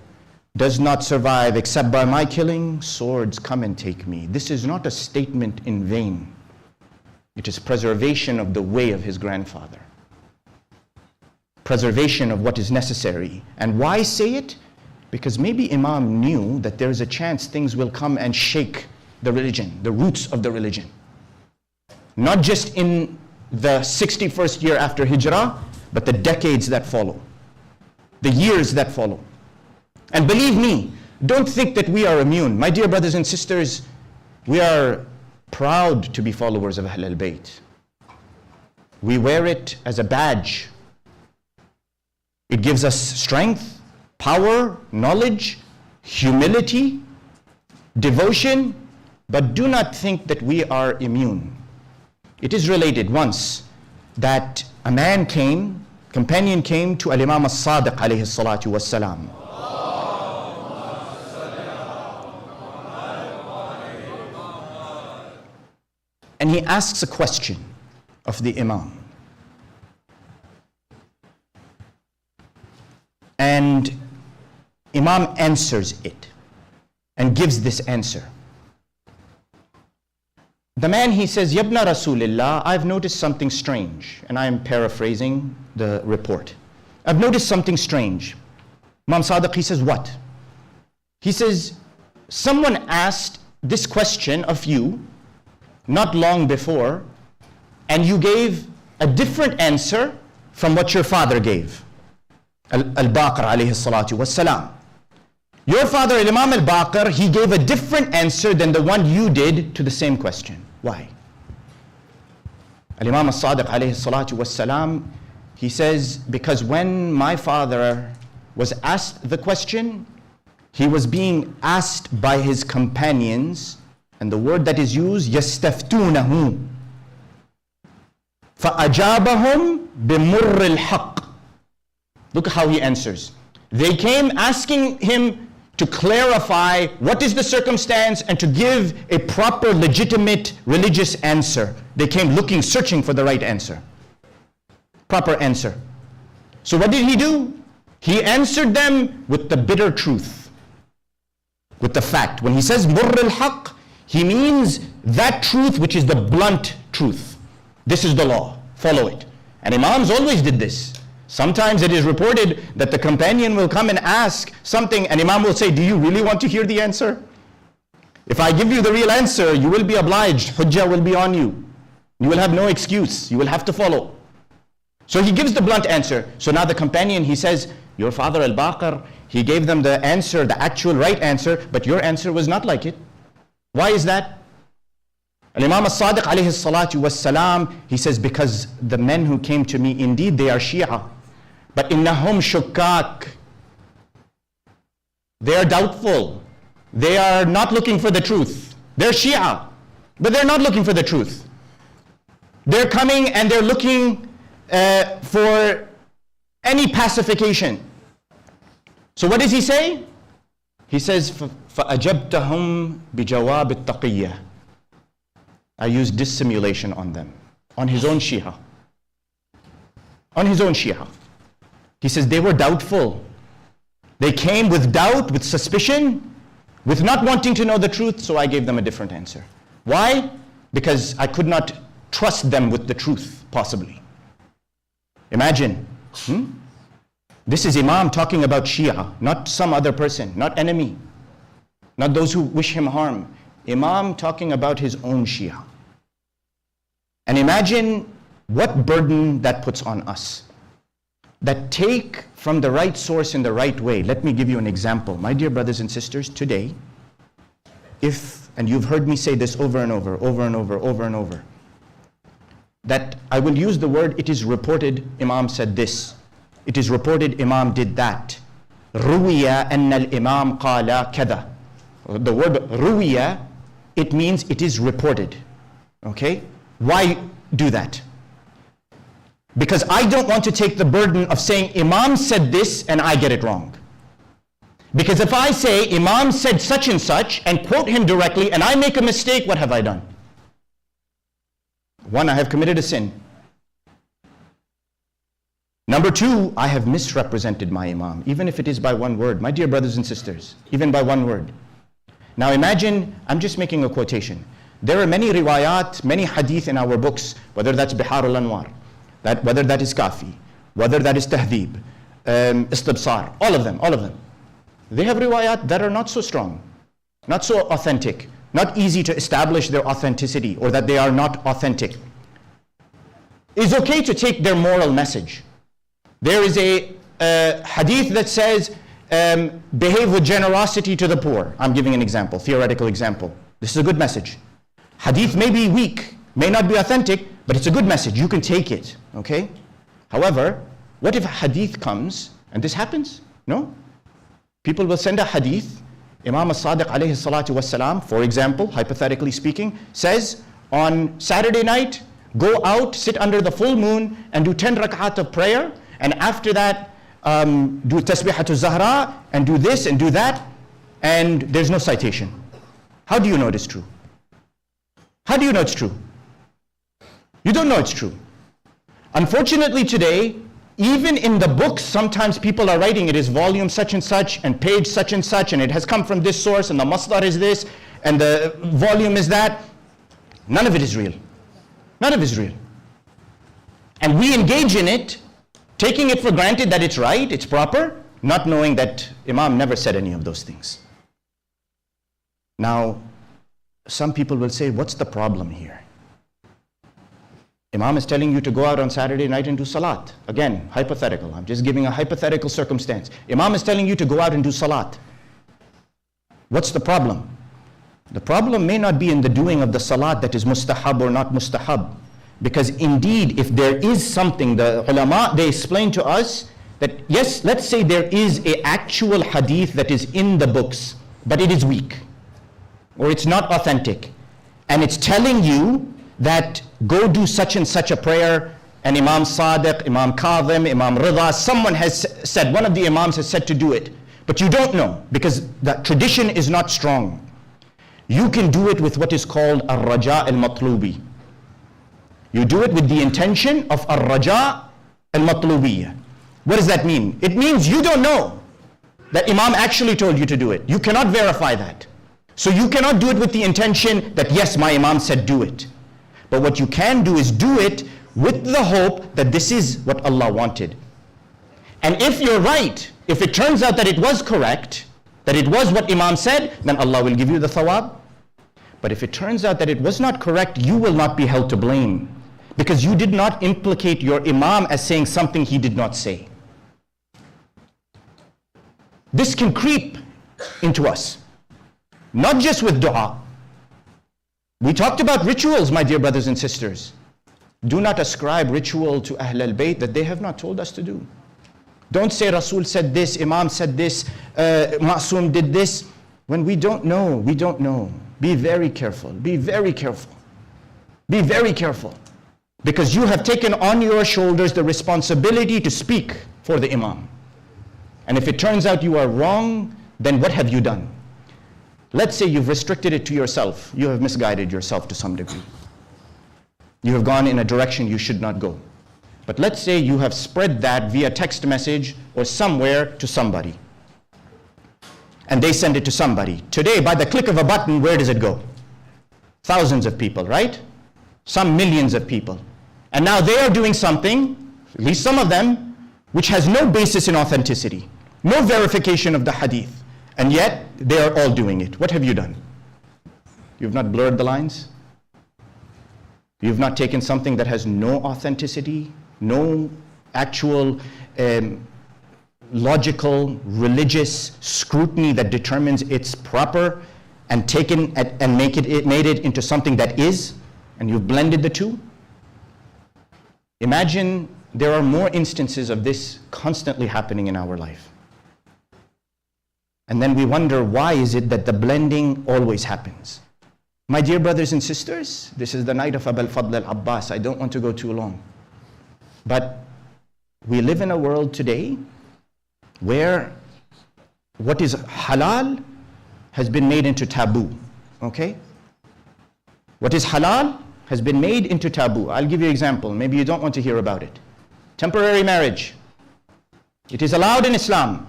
does not survive except by my killing, swords, come and take me. This is not a statement in vain. It is preservation of the way of his grandfather. Preservation of what is necessary. And why say it? Because maybe Imam knew that there is a chance things will come and shake the religion, the roots of the religion. Not just in the 61st year after Hijrah, but the decades that follow, the years that follow. And believe me, don't think that we are immune. My dear brothers and sisters, we are proud to be followers of Ahl al-Bayt. We wear it as a badge. It gives us strength, power, knowledge, humility, devotion, but do not think that we are immune. It is related once that a man came, companion came to Al-Imam As-Sadiq alayhi salatu was-salam. And he asks a question of the Imam. And Imam answers it and gives this answer. The man, he says, Yabna Rasulillah, I've noticed something strange. And I am paraphrasing the report. I've noticed something strange. Imam Sadiq, he says, what? He says, someone asked this question of you not long before, and you gave a different answer from what your father gave. Al-Baqir alayhi salatu was-salam. Your father, Imam al-Baqir, he gave a different answer than the one you did to the same question. Why? Al-Imam al-Sadiq alayhi salatu was-salam, he says, because when my father was asked the question, he was being asked by his companions, and the word that is used, يَسْتَفْتُونَهُ. فَأَجَابَهُمْ بِمُرِّ الْحَقِّ. Look how he answers. They came asking him to clarify what is the circumstance and to give a proper, legitimate religious answer. They came looking, searching for the right answer. Proper answer. So what did he do? He answered them with the bitter truth, with the fact. When he says murr al-haq, he means that truth which is the blunt truth. This is the law, follow it. And Imams always did this. Sometimes it is reported that the companion will come and ask something and Imam will say, do you really want to hear the answer? If I give you the real answer, you will be obliged. Hujjah will be on you. You will have no excuse. You will have to follow. So he gives the blunt answer. So now the companion, he says, your father Al-Baqir, he gave them the answer, the actual right answer, but your answer was not like it. Why is that? Imam As-Sadiq alayhi salatu was salam, he says, because the men who came to me, indeed they are Shia, but innahum shukkak. They are doubtful. They are not looking for the truth. They're Shia, but they're not looking for the truth. They're coming and they're looking for any pacification. So what does he say? He says, فَأَجَبْتَهُمْ بِجَوَابِ التَّقِيَّةِ. I used dissimulation on them, on his own Shia. On his own Shia. He says they were doubtful. They came with doubt, with suspicion, with not wanting to know the truth, so I gave them a different answer. Why? Because I could not trust them with the truth, possibly. Imagine. This is Imam talking about Shia, not some other person, not enemy, not those who wish him harm. Imam talking about his own Shia. And imagine what burden that puts on us. That take from the right source in the right way. Let me give you an example. My dear brothers and sisters, today, and you've heard me say this over and over, that I will use the word, it is reported Imam said this. It is reported Imam did that. Ruwiya anna al-Imam qala kada. The word ruwiya, it means it is reported. Okay? Why do that? Because I don't want to take the burden of saying Imam said this and I get it wrong. Because if I say Imam said such and quote him directly and I make a mistake, what have I done? One, I have committed a sin. Number two, I have misrepresented my Imam, even if it is by one word. My dear brothers and sisters, even by one word. Now imagine, I'm just making a quotation. There are many riwayat, many hadith in our books, whether that's Bihar al-Anwar, whether that is Kafi, whether that is Tahdhib, Istibsar, all of them. They have riwayat that are not so strong, not so authentic, not easy to establish their authenticity or that they are not authentic. It's okay to take their moral message. There is a hadith that says, behave with generosity to the poor. I'm giving an example, theoretical example. This is a good message. Hadith may be weak, may not be authentic, but it's a good message. You can take it, okay? However, what if a hadith comes, and this happens? No? People will send a hadith. Imam As-Sadiq alayhi salatu wassalam, for example, hypothetically speaking, says on Saturday night, go out, sit under the full moon, and do 10 rak'at of prayer, and after that, do tasbihatul zahra, and do this and do that, and there's no citation. How do you know it is true? How do you know it's true? You don't know it's true. Unfortunately today, even in the books, sometimes people are writing it is volume such and page such, and it has come from this source, and the masdar is this, and the volume is that. None of it is real. None of it is real. And we engage in it, taking it for granted that it's right, it's proper, not knowing that Imam never said any of those things. Now, some people will say, what's the problem here? Imam is telling you to go out on Saturday night and do salat. Again, hypothetical. I'm just giving a hypothetical circumstance. Imam is telling you to go out and do salat. What's the problem? The problem may not be in the doing of the salat that is mustahab or not mustahab. Because indeed, if there is something, the ulama, they explain to us that yes, let's say there is an actual hadith that is in the books, but it is weak, or it's not authentic. And it's telling you that go do such and such a prayer, and Imam Sadiq, Imam Kadhim, Imam Rida, someone has said, one of the Imams has said to do it, but you don't know because the tradition is not strong. You can do it with what is called al-raja al-matlubi. You do it with the intention of al-raja al-matlubiyya. What does that mean? It means you don't know that Imam actually told you to do it. You cannot verify that. So you cannot do it with the intention that yes, my Imam said do it. But what you can do is do it with the hope that this is what Allah wanted. And if you're right, if it turns out that it was correct, that it was what Imam said, then Allah will give you the thawab. But if it turns out that it was not correct, you will not be held to blame, because you did not implicate your Imam as saying something he did not say. This can creep into us, not just with dua. We talked about rituals, my dear brothers and sisters. Do not ascribe ritual to Ahl al-Bayt that they have not told us to do. Don't say Rasul said this, Imam said this, Ma'soom did this. When we don't know, we don't know. Be very careful, be very careful. Be very careful. Because you have taken on your shoulders the responsibility to speak for the Imam. And if it turns out you are wrong, then what have you done? Let's say you've restricted it to yourself. You have misguided yourself to some degree. You have gone in a direction you should not go. But let's say you have spread that via text message or somewhere to somebody. And they send it to somebody. Today, by the click of a button, where does it go? Thousands of people, right? Some millions of people. And now they are doing something, at least some of them, which has no basis in authenticity, no verification of the hadith. And yet, they are all doing it. What have you done? You've not blurred the lines? You've not taken something that has no authenticity, no actual logical, religious scrutiny that determines it's proper, and taken and made it into something that is, and you've blended the two? Imagine there are more instances of this constantly happening in our life. And then we wonder, why is it that the blending always happens? My dear brothers and sisters, this is the night of Abul Fadl al-Abbas. I don't want to go too long. But we live in a world today where what is halal has been made into taboo, okay? What is halal has been made into taboo. I'll give you an example. Maybe you don't want to hear about it. Temporary marriage. It is allowed in Islam.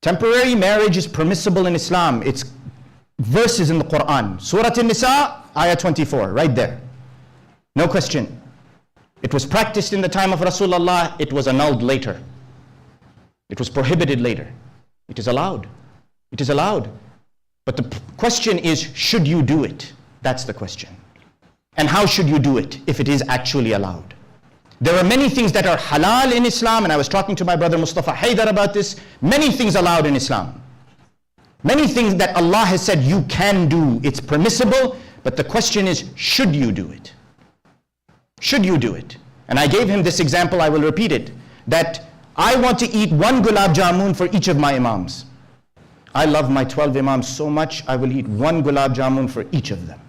Temporary marriage is permissible in Islam. It's verses in the Quran. Surah An-Nisa, ayah 24, right there. No question. It was practiced in the time of Rasulullah. It was annulled later. It was prohibited later. It is allowed. It is allowed. But the question is, should you do it? That's the question. And how should you do it if it is actually allowed? There are many things that are halal in Islam, and I was talking to my brother Mustafa Haidar about this. Many things allowed in Islam. Many things that Allah has said you can do. It's permissible, but the question is, should you do it? Should you do it? And I gave him this example, I will repeat it, that I want to eat one gulab jamun for each of my imams. I love my 12 imams so much, I will eat one gulab jamun for each of them.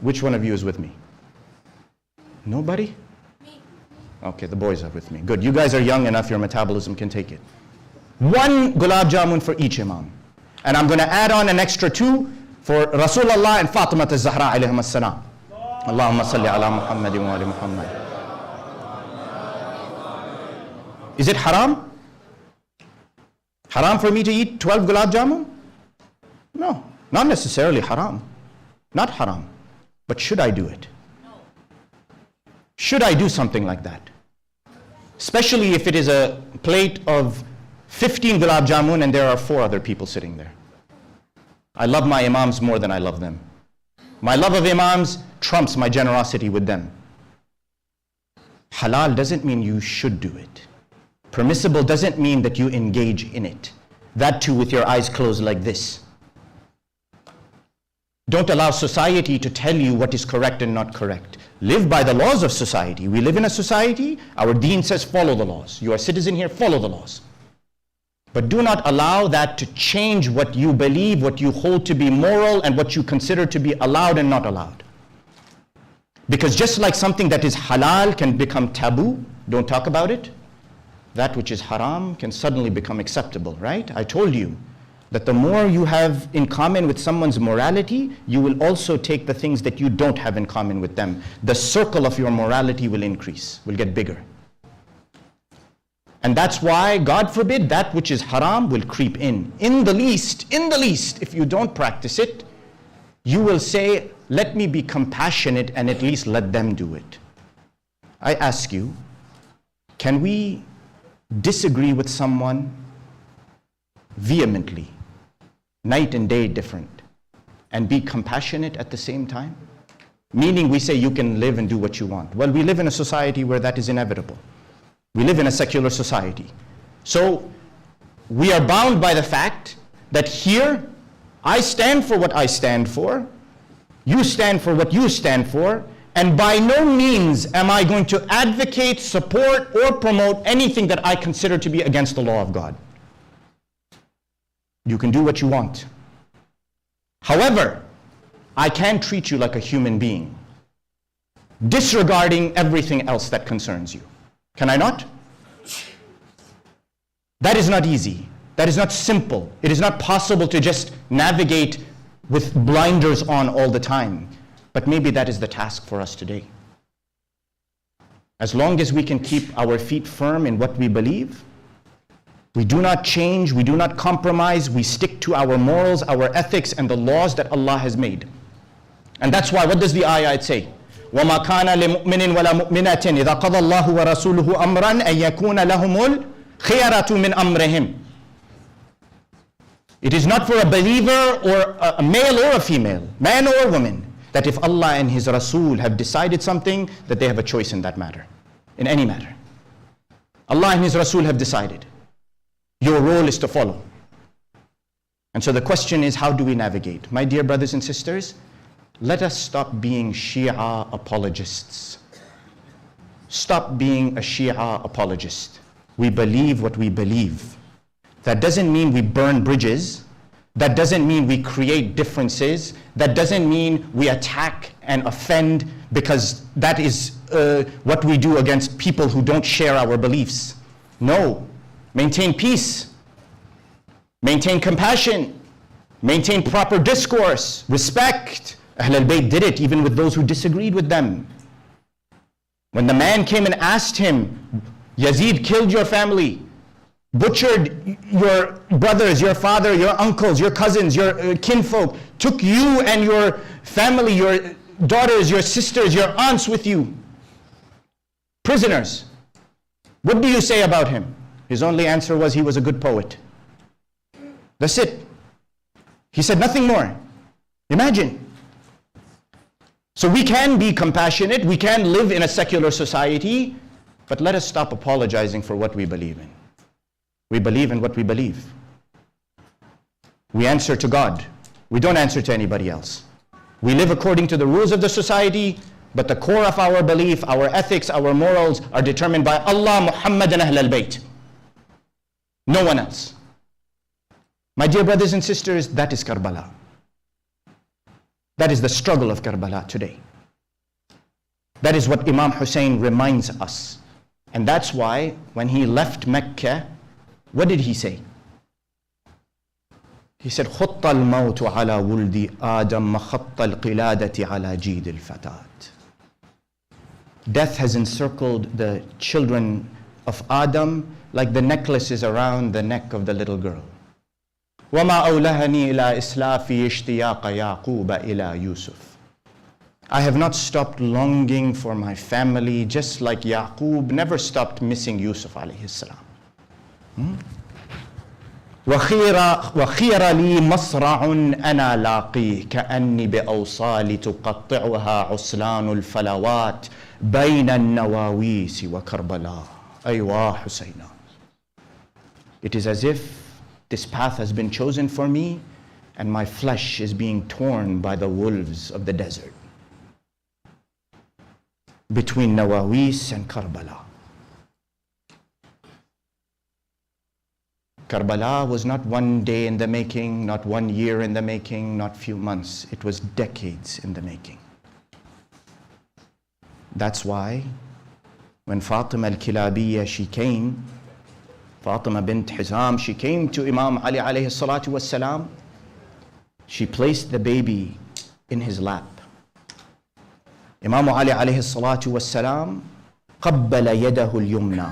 Which one of you is with me? Nobody? Me. Okay, the boys are with me. Good, you guys are young enough, your metabolism can take it. One gulab jamun for each imam. And I'm going to add on an extra 2 for Rasulullah and Fatima al-Zahra alayhim as-salam. Allahumma salli ala Muhammadin wa ali Muhammad. Is it haram? Haram for me to eat 12 gulab jamun? No, not necessarily haram. Not haram. But should I do it? No. Should I do something like that? Especially if it is a plate of 15 gulab jamun and there are 4 other people sitting there. I love my imams more than I love them. My love of imams trumps my generosity with them. Halal doesn't mean you should do it. Permissible doesn't mean that you engage in it. That too with your eyes closed like this. Don't allow society to tell you what is correct and not correct. Live by the laws of society. We live in a society, our deen says follow the laws. You are a citizen here, follow the laws. But do not allow that to change what you believe, what you hold to be moral, and what you consider to be allowed and not allowed. Because just like something that is halal can become taboo, don't talk about it, that which is haram can suddenly become acceptable, right? I told you that the more you have in common with someone's morality, you will also take the things that you don't have in common with them. The circle of your morality will increase, will get bigger. And that's why, God forbid, that which is haram will creep in. In the least, if you don't practice it, you will say, let me be compassionate and at least let them do it. I ask you, can we disagree with someone vehemently, night and day different, and be compassionate at the same time? Meaning we say you can live and do what you want. Well, we live in a society where that is inevitable. We live in a secular society. So we are bound by the fact that here, I stand for what I stand for, you stand for what you stand for, and by no means am I going to advocate, support, or promote anything that I consider to be against the law of God. You can do what you want. However, I can treat you like a human being, disregarding everything else that concerns you. Can I not? That is not easy. That is not simple. It is not possible to just navigate with blinders on all the time. But maybe that is the task for us today. As long as we can keep our feet firm in what we believe, we do not change, we do not compromise, we stick to our morals, our ethics, and the laws that Allah has made. And that's why, what does the ayat say? وَمَا كَانَ لِمُؤْمِنٍ وَلَا مُؤْمِنَةٍ إِذَا قَضَى اللَّهُ وَرَسُولُهُ أَمْرًا أَن يَكُونَ لَهُمُ الْخِيَرَةُ مِنْ أَمْرِهِمْ. It is not for a believer or a male or a female, man or woman, that if Allah and His Rasul have decided something, that they have a choice in that matter, in any matter. Allah and His Rasul have decided. Your role is to follow. And so the question is, how do we navigate? My dear brothers and sisters, let us stop being Shia apologists. Stop being a Shia apologist. We believe what we believe. That doesn't mean we burn bridges. That doesn't mean we create differences. That doesn't mean we attack and offend, because that is what we do against people who don't share our beliefs. No. Maintain peace. Maintain compassion. Maintain proper discourse. Respect. Ahl al-Bayt did it even with those who disagreed with them. When the man came and asked him, Yazid killed your family, butchered your brothers, your father, your uncles, your cousins, your kinfolk, took you and your family, your daughters, your sisters, your aunts with you, prisoners. What do you say about him? His only answer was he was a good poet. That's it. He said nothing more. Imagine. So we can be compassionate, we can live in a secular society, but let us stop apologizing for what we believe in. We believe in what we believe. We answer to God. We don't answer to anybody else. We live according to the rules of the society, but the core of our belief, our ethics, our morals are determined by Allah, Muhammad, and Ahl al-Bayt. No one else. My dear brothers and sisters, that is Karbala. That is the struggle of Karbala today. That is what Imam Hussein reminds us. And that's why when he left Mecca, what did he say? He said, خُطَّ الْمَوْتُ عَلَى وُلْدِ آدَمَ مَخَطَّ الْقِلَادَةِ عَلَى جِيدِ الْفَتَاةِ. Death has encircled the children of Adam like the necklaces around the neck of the little girl. وَمَا أَوْلَهَنِي إِلَىٰ إِسْلَافِي اشْتِيَاقَ يَعْقُوبَ إِلَىٰ يُوسُف. I have not stopped longing for my family, just like Yaqub never stopped missing Yusuf alayhi salam. وخير لي مصرع أنا لاقيه كأني بأوصال تقطعها عصلان الفلوات بين النواويس وكربلاء. أيوا حسينا. It is as if this path has been chosen for me and my flesh is being torn by the wolves of the desert between Nawawis and Karbala. Karbala was not one day in the making, not 1 year in the making, not few months. It was decades in the making. That's why when Fatima al-Kilabiyya, she came, Fatima bint Hizam, she came to Imam Ali alayhi salatu wassalam, she placed the baby in his lap. Imam Ali alayhi salatu wassalam قبل يده اليمنى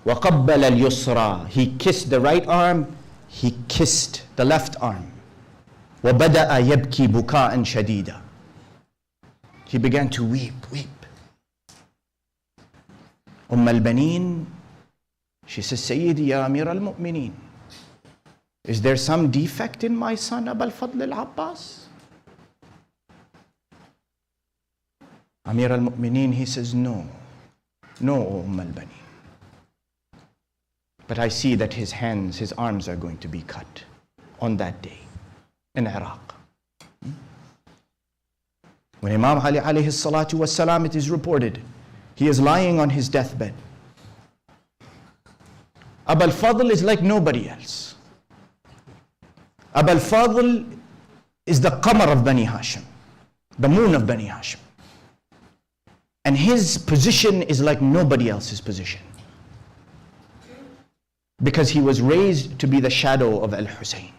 وقبل اليسرى. He kissed the right arm, he kissed the left arm. وبدأ يبكي بكاء شديدا. He began to weep. Al-Banin, she says, Sayyidi ya Amir al-Mu'mineen, is there some defect in my son Abu al-Fadl al-Abbas? Amir al-Mu'mineen, he says, no, O Al-Banin. But I see that his hands, his arms are going to be cut on that day in Iraq. When Imam Ali alayhi salatu wassalam, it is reported, he is lying on his deathbed. Abu al-Fadl is like nobody else. Abu al-Fadl is the Qamar of Bani Hashim, the moon of Bani Hashim. And his position is like nobody else's position. Because he was raised to be the shadow of Al-Husayn.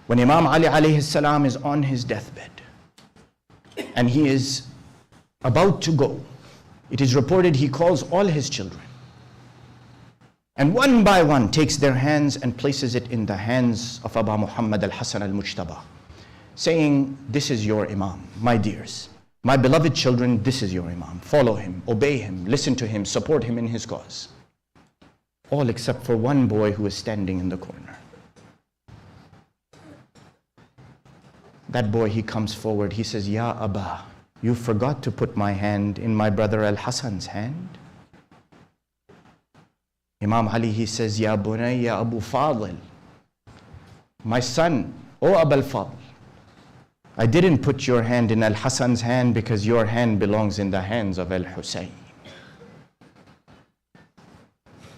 When Imam Ali alayhi salam is on his deathbed and he is about to go, it is reported he calls all his children and one by one takes their hands and places it in the hands of Aba Muhammad al-Hasan al-Mujtaba, saying, this is your Imam, my dears, my beloved children, this is your Imam. Follow him, obey him, listen to him, support him in his cause. All except for one boy who is standing in the corner. That boy, he comes forward, he says, Ya Abba, you forgot to put my hand in my brother Al-Hasan's hand. Imam Ali, he says, Ya Bunay, Ya Abu Fadl, my son, O Abu al-Fadl, I didn't put your hand in Al-Hasan's hand because your hand belongs in the hands of Al-Husayn.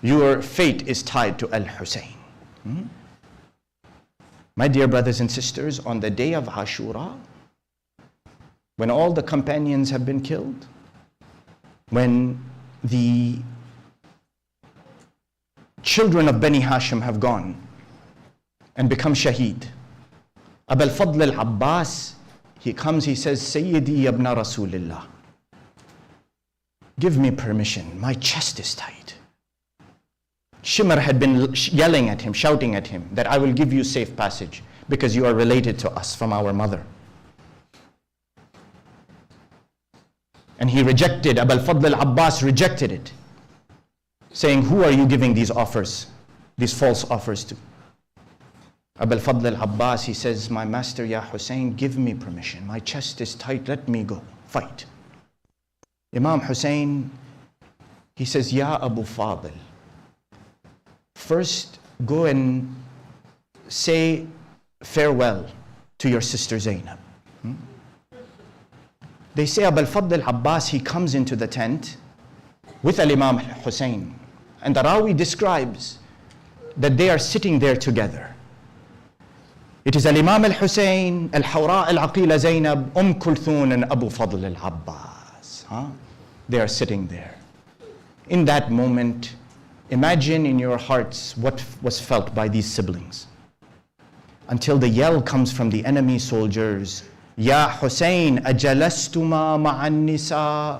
Your fate is tied to Al-Husayn. My dear brothers and sisters, on the day of Ashura, when all the companions have been killed, when the children of Bani Hashim have gone and become shaheed, Abu al-Fadl al-Abbas, he comes, he says, Sayyidi ibn Rasulillah, give me permission, my chest is tight. Shimr had been yelling at him, shouting at him, that I will give you safe passage because you are related to us from our mother. And he rejected, Abu al-Fadl al-Abbas rejected it, saying, who are you giving these offers, these false offers to? Abu al-Fadl al-Abbas, he says, my master, Ya Hussein, give me permission. My chest is tight, let me go, fight. Imam Hussein, he says, Ya Abu Fadl, first go and say farewell to your sister Zainab. They say Abu al-Fadl al-Abbas, he comes into the tent with Al-Imam Hussein. And the Rawi describes that they are sitting there together. It is Al-Imam al-Hussein, Al-Hawra al-Aqila Zainab, Kulthun and Abu Fadl al-Abbas. They are sitting there. In that moment, imagine in your hearts what was felt by these siblings. Until the yell comes from the enemy soldiers, Ya Hussein, ajalastuma ma'an nisa.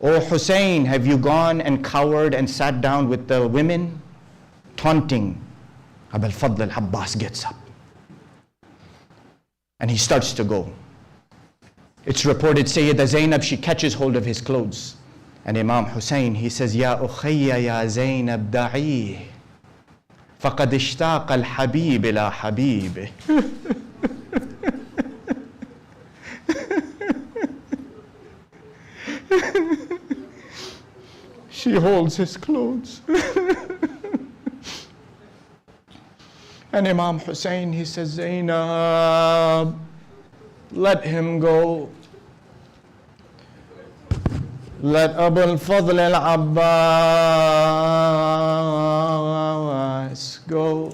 O Hussein, have you gone and cowered and sat down with the women? Taunting. Abu al-Fadl al-Abbas gets up. And he starts to go. It's reported Sayyida Zainab, she catches hold of his clothes. And Imam Hussein, he says, Ya ukhayya ya Zainab da'ih. فَقَدْ اشْتَاقَ الْحَبِيبِ إِلَى حَبِيبِهِ. She holds his clothes. And Imam Hussein, he says, Zainab, let him go. Let Abu al-Fadl al-Abbas go.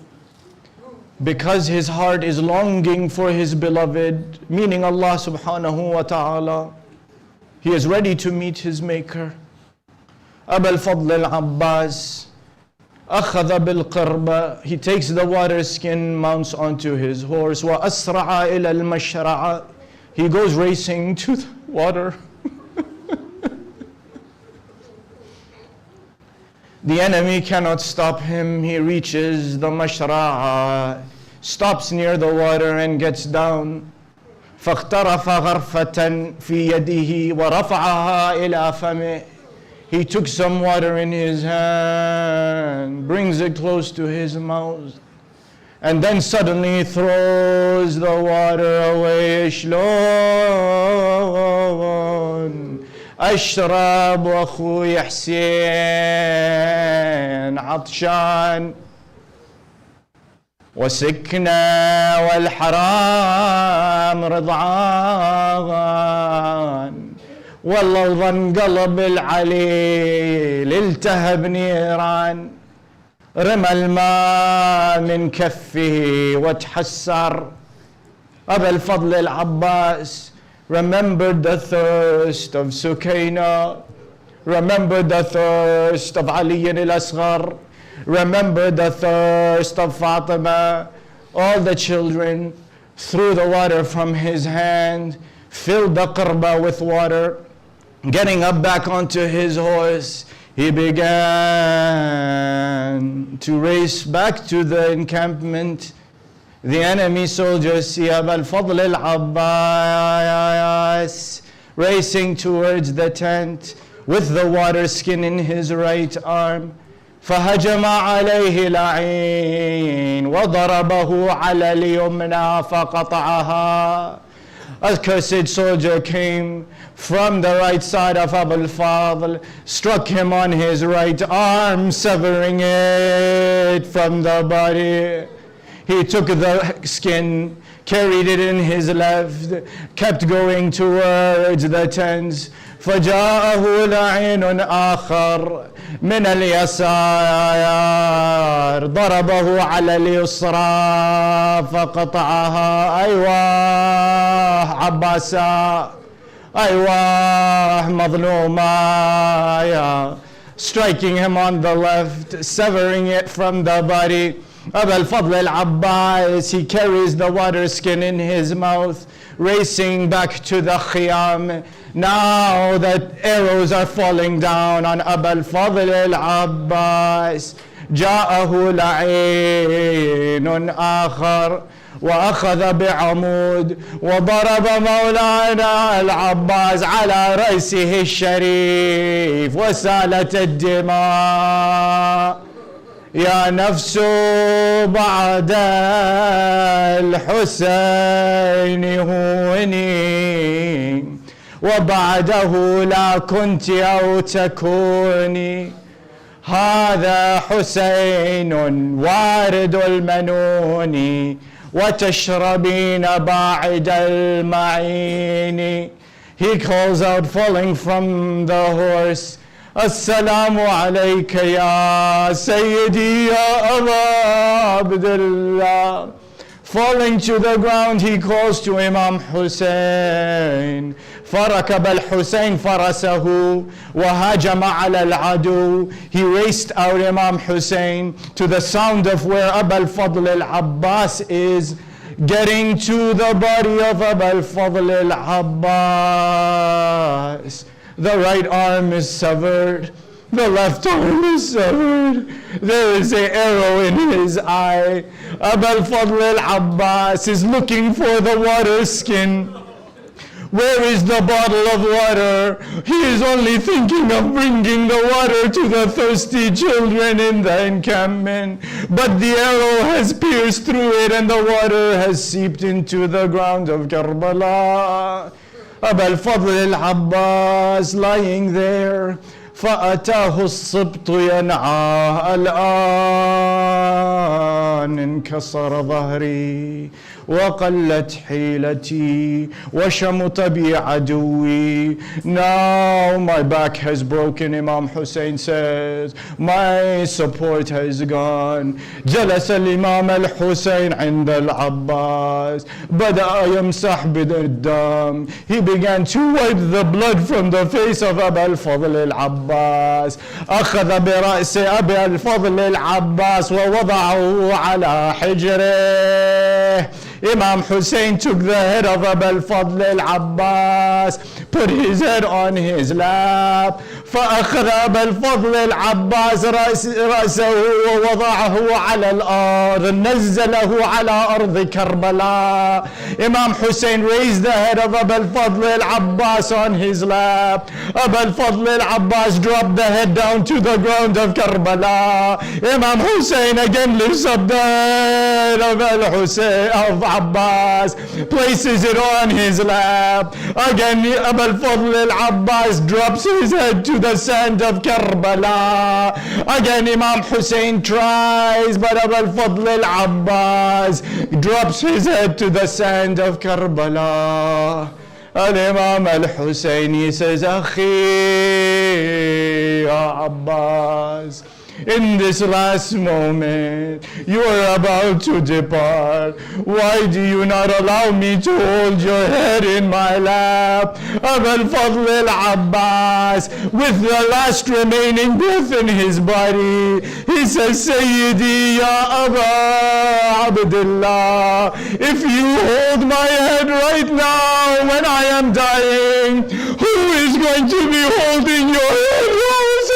because his heart is longing for his beloved, meaning Allah subhanahu wa ta'ala. He is ready to meet his maker. Abu al-Fadl al-Abbas أخذ بالقربة. He takes the water skin, mounts onto his horse. وأسرع إلى المشرعة. He goes racing to the water. The enemy cannot stop him. He reaches the mashra'a, stops near the water and gets down. فاقترف غرفة في يده ورفعها إلى فمه. He took some water in his hand, brings it close to his mouth, and then suddenly throws the water away. شلون أشرب وأخوي حسين عطشان وسكنا والحرام رضعان والله انقلب العليل التهب نيران رمى الماء من كفه وتحسر. أبا الفضل العباس remembered the thirst of Sukaina, remembered the thirst of Ali al-Asghar, remembered the thirst of Fatima. All the children threw the water from his hand, filled the qurba with water. Getting up back onto his horse, he began to race back to the encampment. The enemy soldiers see Abu al-Fadl al-Abbas racing towards the tent with the water skin in his right arm. فهجم عليه لعين وضربه على اليمنى فقطعها. A cursed soldier came from the right side of Abu al-Fadl, struck him on his right arm, severing it from the body. He took the skin, carried it in his left, kept going towards the tents. فجاءه لعين آخر من اليسار ضربه على اليسرى فقطعها. أيوه عباسا، أيوه مظلوما، striking him on the left, severing it from the body. Abu al-Fadl al-Abbas, he carries the water skin in his mouth, racing back to the khiyam. Now that arrows are falling down on Abu al-Fadl al-Abbas, جاءه لعين آخر وأخذ بعمود وضرب مولانا العباس على رأسه الشريف وسالت الدماء. يا نفس بعد الحسين هوني وبعده لا كنت أو تكوني. هذا حسين وارد المنون وتشربين باعد المعين. He calls out, falling from the horse, Assalamu alayka ya Sayyidi ya Aba Abdullah. Falling to the ground, he calls to Imam Hussein. فركب الحسين فرسه وهاجم على العدو. He raced out Imam Hussein to the sound of where Abu al-Fadl al-Abbas is, getting to the body of Abu al-Fadl al-Abbas. The right arm is severed, the left arm is severed. There is an arrow in his eye. Abu al-Fadl al-Abbas is looking for the water skin. Where is the bottle of water? He is only thinking of bringing the water to the thirsty children in the encampment. But the arrow has pierced through it and the water has seeped into the ground of Karbala. Abu al-Fadl al-Abbas lying there. فأتاه الصبط ينعاه الآن انكسر ظهري وقلت حيلتي وشمط بي عدوي. Now my back has broken, Imam Hussein says. My support has gone. جلس الإمام الحسين عند العباس. بدأ يمسح بالدم. He began to wipe the blood from the face of أبا الفضل العباس. أخذ برأس أبي الفضل العباس ووضعه على حجره. Imam Hussein took the head of Abu al-Fadl al-Abbas, put his head on his lap. فأخذ أبا الفضل العباس رأسه ووضعه على الأرض, نزله على أرض Karbala. Imam Hussein raised the head of Abu al-Fadl al-Abbas on his lap. Abu al-Fadl al-Abbas dropped the head down to the ground of Karbala. Imam Hussein again lifts up the head of al-Hussein of Abbas, places it on his lap. Again Abu al-Fadl al-Abbas drops his head to the sand of Karbala. Again Imam Hussein tries, but Abu al-Fadl al-Abbas drops his head to the sand of Karbala. Al-Imam al-Husseini says, Akhi ya Abbas, in this last moment, you are about to depart. Why do you not allow me to hold your head in my lap? Abu al-Fadl al-Abbas, with the last remaining breath in his body, he says, Sayyidi ya Aba Abdullah, if you hold my head right now when I am dying, who is going to be holding your head, Rose?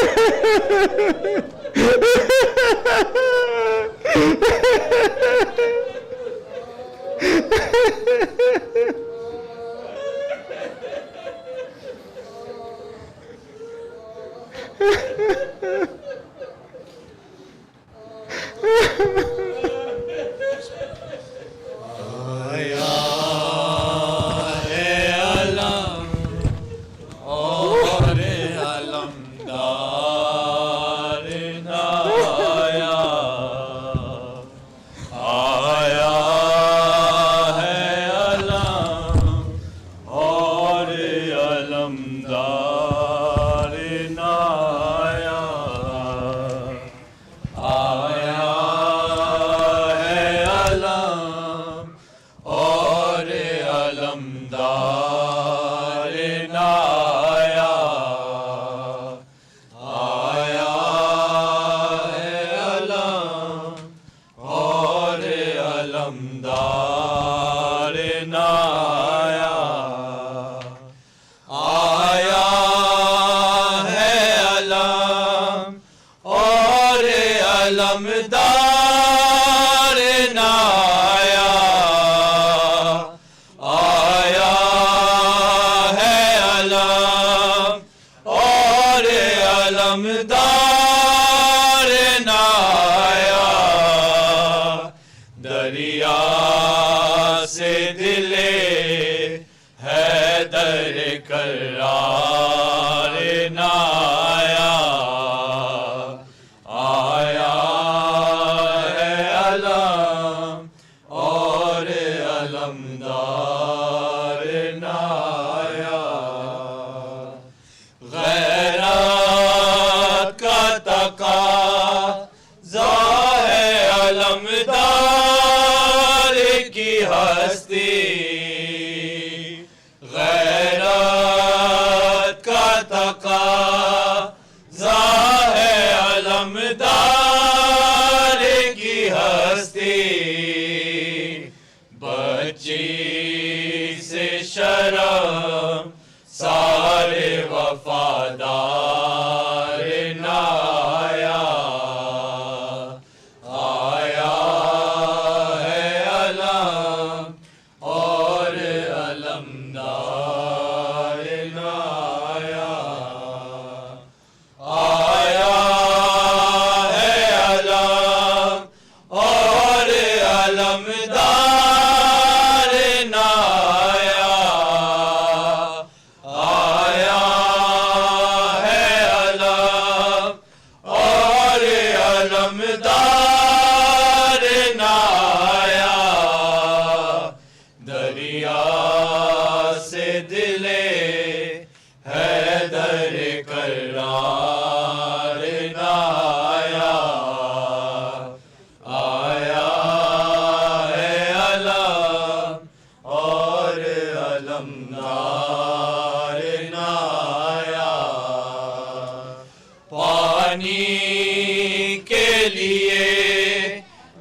کے لیے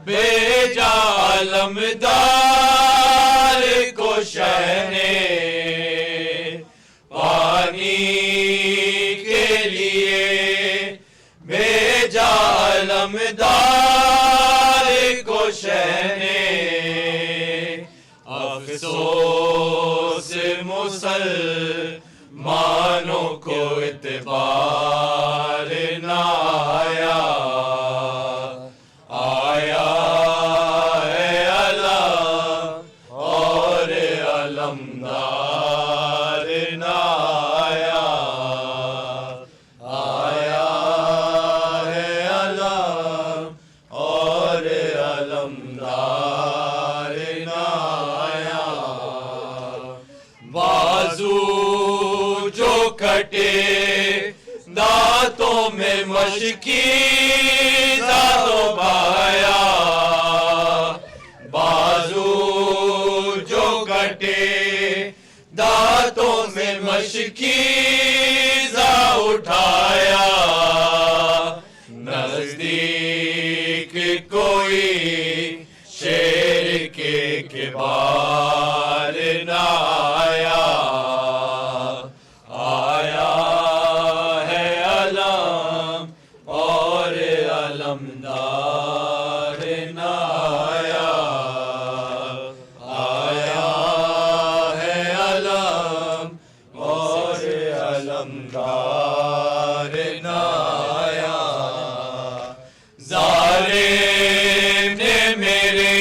بھیجا علمدار کو شہ نے، پانی کے لیے بھیجا علمدار کو شہ نے، افسوس مسلمانوں کو اعتبار نہ آیا، آیا ہے علم اور علمدار نہ آیا، آیا ہے علم اور علمدار نہ آیا، بازو جو کٹے دانتوں میں مشکیزہ تو بایا، بازو جو کٹے دانتوں میں مشکیزہ اٹھایا، نزدیک کوئی شیر کے کبار نہ آیا، آیا ہے علم اور علمدار نہ آیا، آیا ہے علم اور علمدار نہ آیا، ظالم نے میرے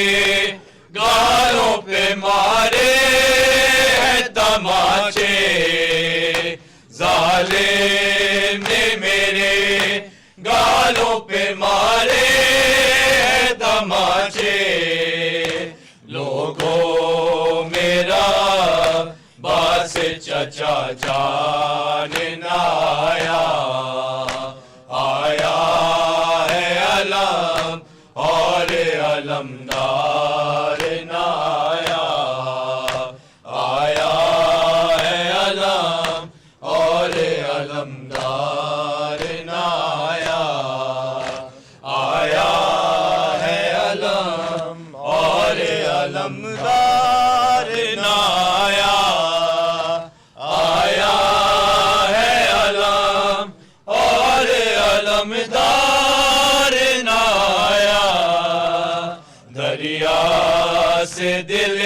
گالوں پہ مارے ہیں تماچے، ظالم نے میرے گالوں پہ مارے ہیں تماچے، لوگوں میرا باس چچا جان نہ آیا، آیا ہے علم اور علمدار نہ آیا، آیا ہے علم اور علمدار نہ آیا، آیا ہے علم اور علمدار نہ آیا، آیا ہے علم اور علمدار نہ آیا، دریا سے دل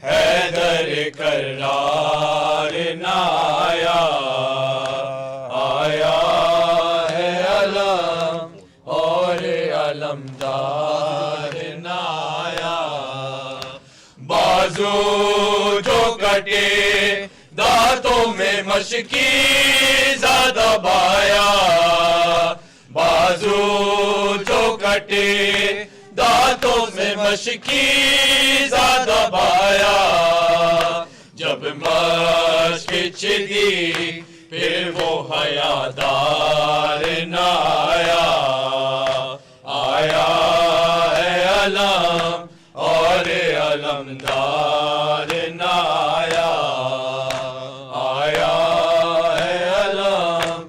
حیدر کرار نہ آیا، آیا ہے علم اور علمدار نہ آیا، بازو جو کٹے دانتوں میں مشکیزہ دبایا، بازو جو کٹے دانتوں میں مشکیزہ دبایا، جب مشق چلی پھر وہ حیادار نہ آیا، آیا ہے علم اور علمدار نہ آیا، آیا ہے علم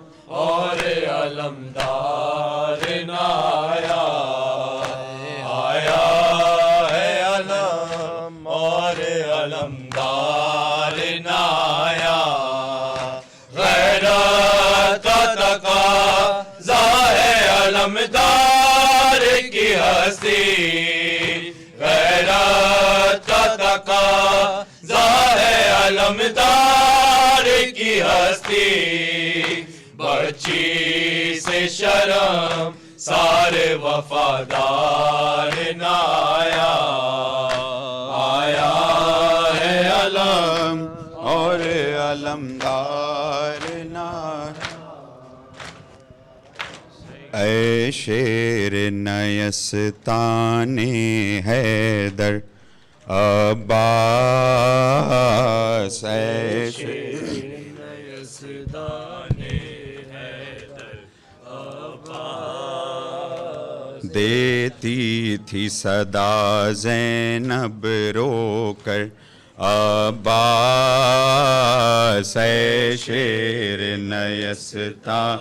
اور علمدار نہ آیا، آیا ہے علم اور علمدار نہ آیا، غیرت کا تقاضا ہے علمدار کی ہستی، غیرت کا تقاضا ہے علمدار کی ہستی، بچی سے شرم سارے وفادار نہ آیا، آیا ہے علم اور علمدار نہ آیا، اے شیر نیستان حیدر عباس، اے شیر نیستان حیدر عباس، دیتی تھی صدا زینب رو کر عباس، اے شیر نیستان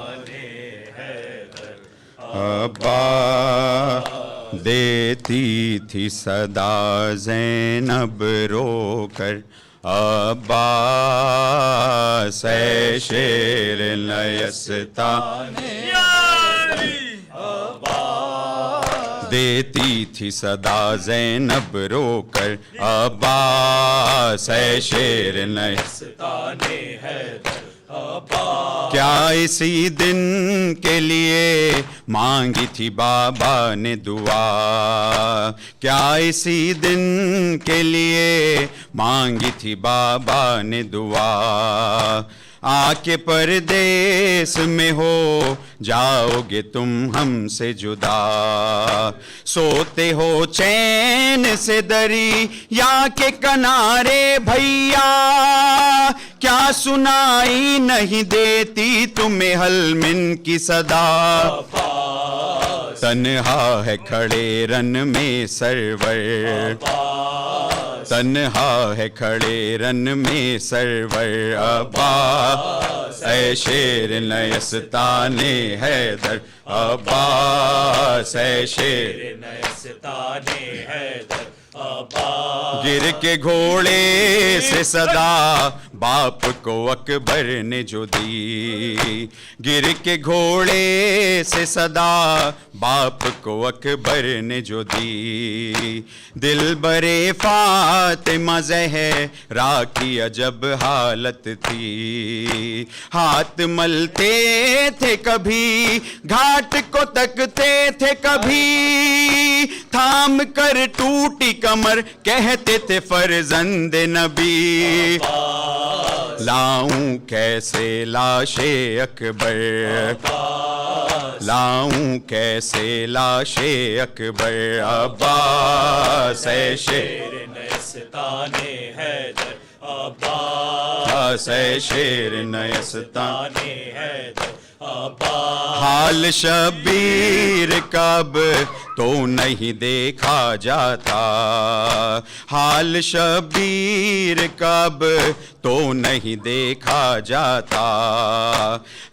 حیدر ابا دیتی تھی صدا زینب رو کر عباس اے شیر نیستان دیتی تھی صدا زینب رو کر عباس اے شیر نیستان کیا اسی دن کے لیے مانگی تھی بابا نے دعا کیا اسی دن کے لیے مانگی تھی بابا نے دعا آ کے پردیس میں ہو جاؤ گے تم ہم سے جدا سوتے ہو چین سے دری یا کے کنارے بھیا کیا سنائی نہیں دیتی تمہیں حلمن کی صدا تنہا ہے کھڑے رن میں سرور تنہا ہے کھڑے رن میں سرور عباس اے شیر نیستان حیدر عباس اے شیر نیستان حیدر گر کے گھوڑے سے صدا باپ کو اکبر نے جو دی گر کے گھوڑے سے صدا باپ کو اکبر نے جو دی دل برے فاطمہ زہرا کی عجب حالت تھی ہاتھ ملتے تھے کبھی گھاٹ کو تکتے تھے کبھی تھام کر ٹوٹی کمر کہتے تھے فرزند نبی لاؤں کیسے لاش اکبر لاؤں کیسے لاش اکبر عباس اے شیر نیستان حیدر عباس اے شیر نیستان حیدر حال شبیر کب تو نہیں دیکھا جاتا حال شبیر کب تو نہیں دیکھا جاتا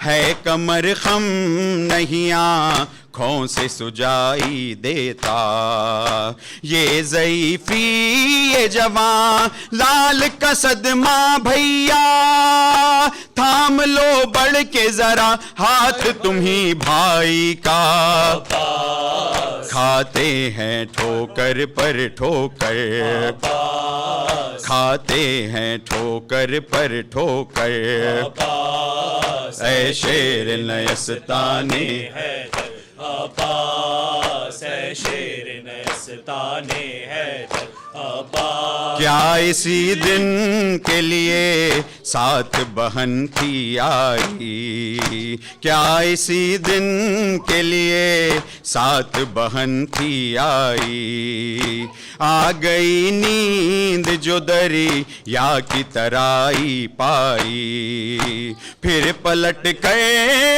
ہے کمر خم نہیں آنکھوں سے سجائی دیتا یہ ضعیفی یہ جوان لال کا صدمہ بھیا تھام لو بڑھ کے ذرا ہاتھ تمہیں بھائی کا کھاتے ہیں ٹھوکر پر ٹھوکر کھاتے ہیں ٹھوکر پر ٹھوکر اے شیر نیستان حیدر عباس اے شیر نیستان حیدر کیا اسی دن کے لیے سات بہن تھی آئی کیا اسی دن کے لیے سات بہن تھی آئی آ گئی نیند جو دری یا کی ترائی پائی پھر پلٹ کر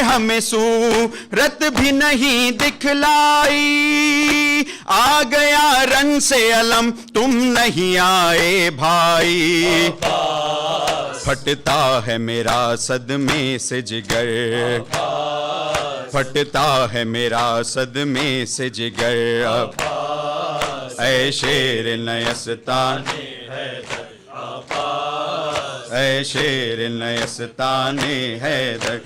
ہمیں صورت بھی نہیں دکھلائی آ گیا رن سے علم تم نہیں آئے بھائی پھٹتا ہے میرا صدمے سے جگر پھٹتا ہے میرا صدمے سے جگر اے شیر نیستان اے شیر نیستان حیدر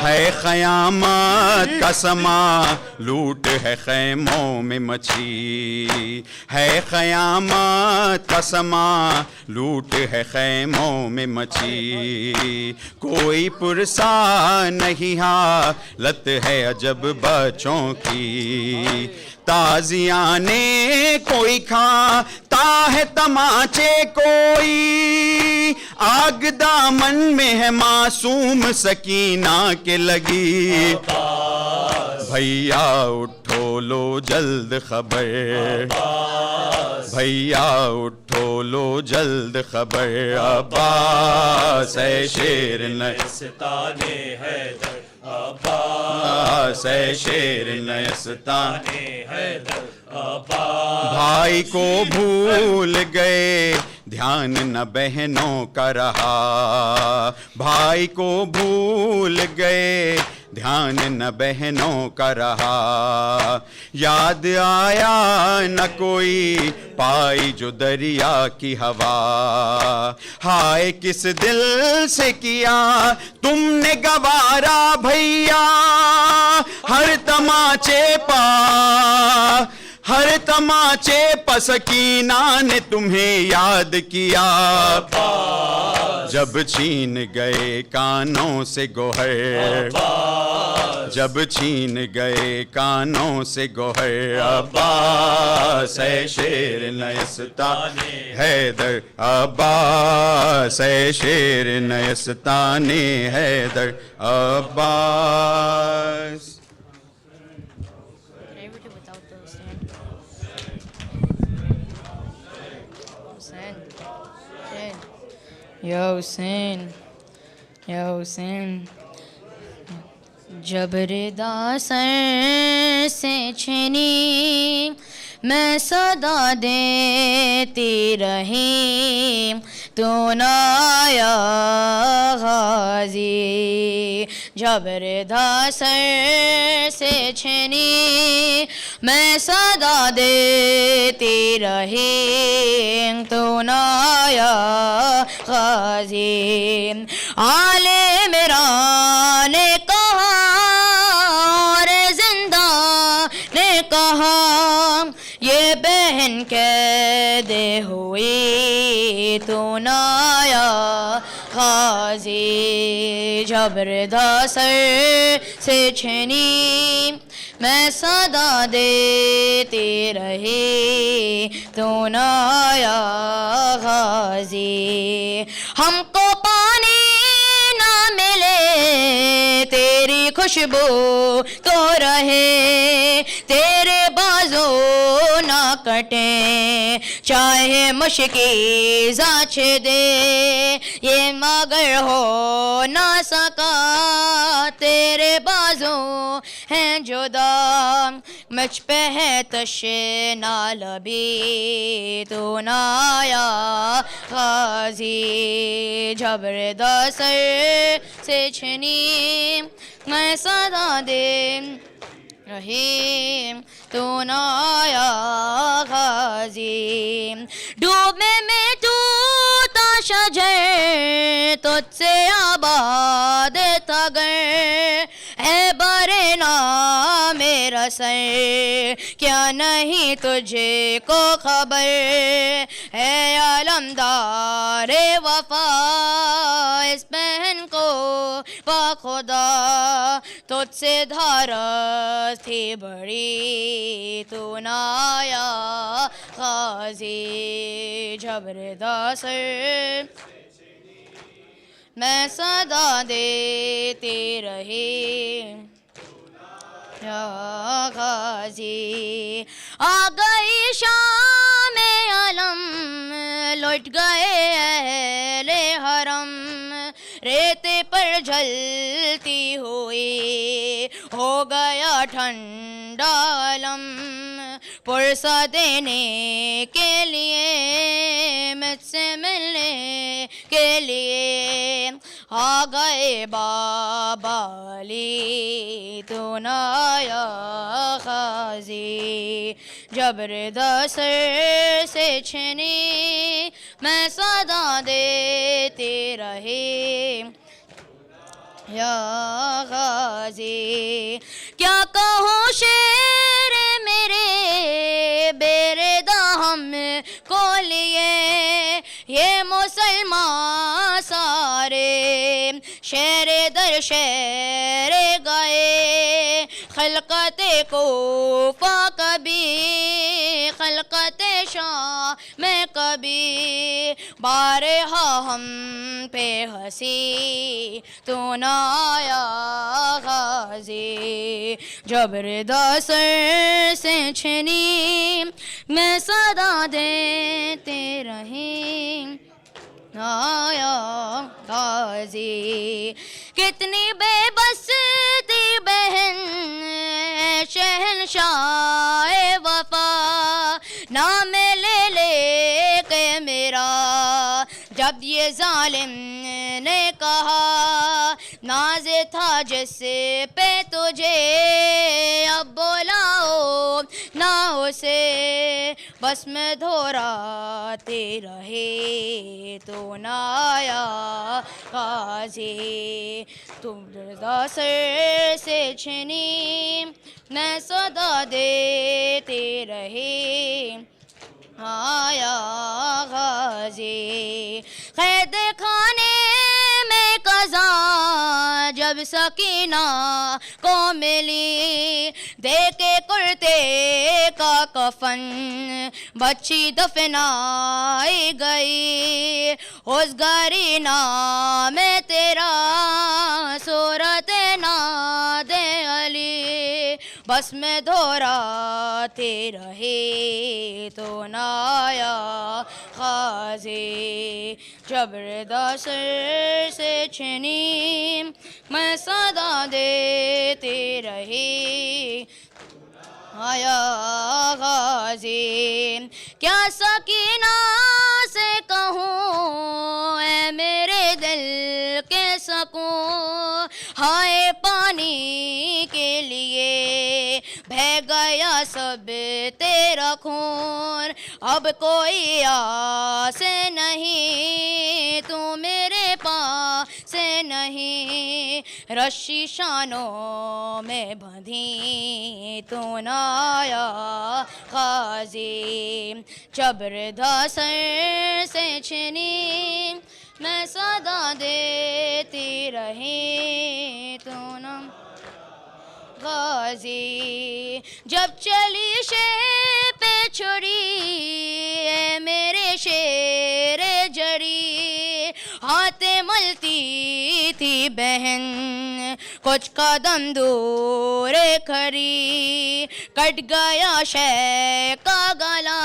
ہے قیامت کا سما لوٹ ہے خیموں میں مچھی ہے قیامت کا سما لوٹ ہے خیموں میں مچھی کوئی پرسا نہیں حالت ہے عجب بچوں کی تازیانے کوئی کھاتا ہے تماچے کوئی آگ دامن میں ہے معصوم سکینہ کے لگی بھیا اٹھو لو جلد خبر بھیا اٹھو لو جلد خبر عباس اے شیر نیستان حیدر عباس اے شیر نیستان حیدر بھائی کو بھول گئے دھیان نہ بہنوں کا رہا بھائی کو بھول گئے دھیان نہ بہنوں کا رہا. یاد آیا نہ کوئی پائی جو دریا کی ہوا. ہائے کس دل سے کیا تم نے گوارا بھیا. ہر تماچے پا سکینہ نے تمہیں یاد کیا. جب چھین گئے کانوں سے گوہر, جب چھین گئے کانوں سے گوہر. عباس ہے شیر نیستان حیدر, عباس ہے شیر نیستان حیدر, عباس. Can I ever do without the stand? Hussein. یا حسین, یا حسین. جب ردا سر سے چھنی میں صدا دیتی رہی, تو نہ آیا غازی. جب ردا سر سے چھنی میں صدا دیتی رہی, تو نہ آیا غازی. عالم میرا نے کہا اور زندہ نے کہا, یہ بہن قید ہوئی, تو نہ آیا غازی. جب ردا سر سے چھنی میں صدا دیتی رہی, تو نہ آیا غازی. ہم کو پانی نہ ملے تیری خوشبو تو رہے, تیرے بازو نہ کٹیں چاہے مشکی زاچ دے, یہ مگر ہو نہ سکا تیرے بازو ہیں جدا. مجھ پہ ہے تشنا لبی, تو نہ آیا غازی. جب ردا سر سے چھنی میں صدا دے رہی, تو نہ آیا غازی. ڈوبے میں ٹوٹا شجر تجھ سے آباد تھا گر, اے برے نام میرا سر کیا نہیں تجھے کو خبر. اے علمدار وفا اس بہن کو پا خدا, تجھ سے دھارس تھی بڑی, تو نہ آیا غازی. جب ردا سر میں صدا دیتی رہی, یا غازی. آ گئی شام علم لٹ گئے اہل حرم, ریتے پر جلتی ہوئی ہو گیا ٹھنڈا علم. پرسہ دینے کے لیے مجھ سے ملنے کے لیے آ گئے بابا علی, تو نہ آیا غازی. جب ردا سر سے چھنی میں صدا دیتی رہی, یا غازی. کیا کہوں شعر میرے بیردا ہم کو لیے, یہ مسلمان سارے شعر در شعر گئے. خلقت کوفہ کبھی, خلقت شام میں کبھی, بارہا ہم پہ ہنسی, تو نہ آیا غازی. جب ردا سر سے چھنی میں صدا دیتے رہی, آیا غازی. کتنی بے بس تھی بہن شہنشاہ وفا, نام لے لے کے میرا جب یہ ظالم نے کہا, نام ناز تھا جس پہ تجھے اب بولاؤ نہ اسے بس میں دھوراتے رہے تو نہ آیا غازی تم رضا سر سے چھنی میں صدا دیتے رہے آیا غازی قید خانے میں قضا جب سکینہ کو ملی دے کے کرتے کا کفن بچی دفنائی گئی اس گرینا میں تیرا صورت ناد علی بس میں دھوراتے رہے تو نہ آیا غازی جب ردا سر سے چھنی میں صدا دیتے رہے آیا غازی کیا سکینہ سے کہوں اے میرے دل کے سکون ہائے پانی کے لیے بہہ گیا سب تیرا خون اب کوئی آس نہیں تو میرے پاس نہیں رشی شانوں میں بندھی تو نہ آیا غازی جب ردا سر سے چھنی میں صدا دیتی رہی تو نہ غازی جب چلی شے پہ چھڑی اے میرے شیر جڑی ہاتھ ملتی تھی بہن کچھ قدم دور کھڑی کٹ گیا شیخ کا گلا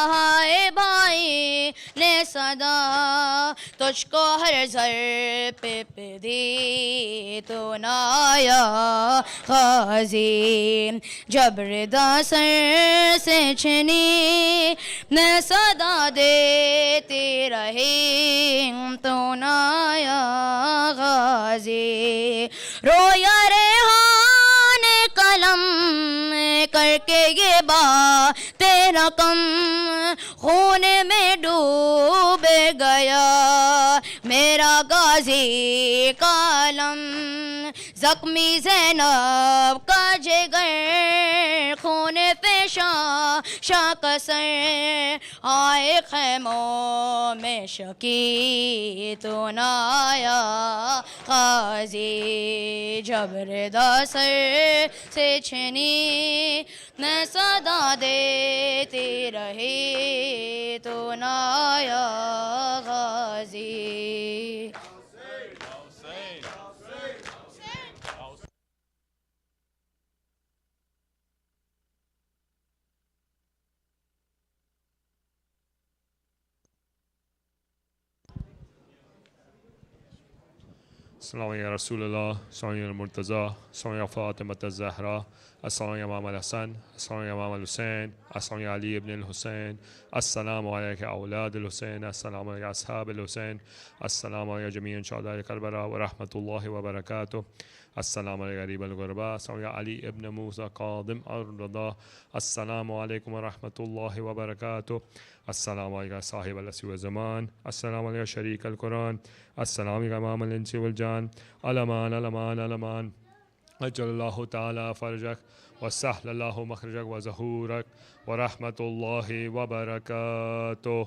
ہائے بھائی نے صدا تجھ کو ہر زر پہ دی تو نہ آیا غازی جب ردا سر سے چھنی میں صدا دیتی رہی تو نہ آیا غازی رویا ریحان قلم کر کے یہ بات رقم خون میں ڈوب گیا میرا غازی کا علم زخمی زینب کا جگر خون پیشاں شاکسر آئے خیموں میں شکی تو نہ آیا غازی جب ردا سر سے چھنی میں صدا دیتی رہی تو نہ آیا غازی السلام علیکم رسول اللہ السلام علیکم المرتضی السلام علیکم فاطمۃ الزہرا السلام علیکم امام الحسن السلام علیکم امام الحسین السلام علیکم علی ابن الحسین السلام علیکم اولاد الحسین السلام علیکم اصحاب الحسین السلام علیکم جمیع شہداء کربلا ورحمۃ اللہ وبرکاتہ السلام علیکم غریب الغرباء السلام علیکم علی ابن موسیٰ قادم الرضا السلام علیکم ورحمۃ اللہ وبرکاتہ السلام علیکم صاحب العصر والزمان السلام علیکم شریک القرآن السلام علیکم امام الانس والجان علمان علمان علمان اجل اللہ تعالی فرجک وسہل اللہ مخرجک وظہورک ورحمۃ اللہ وبرکاتہ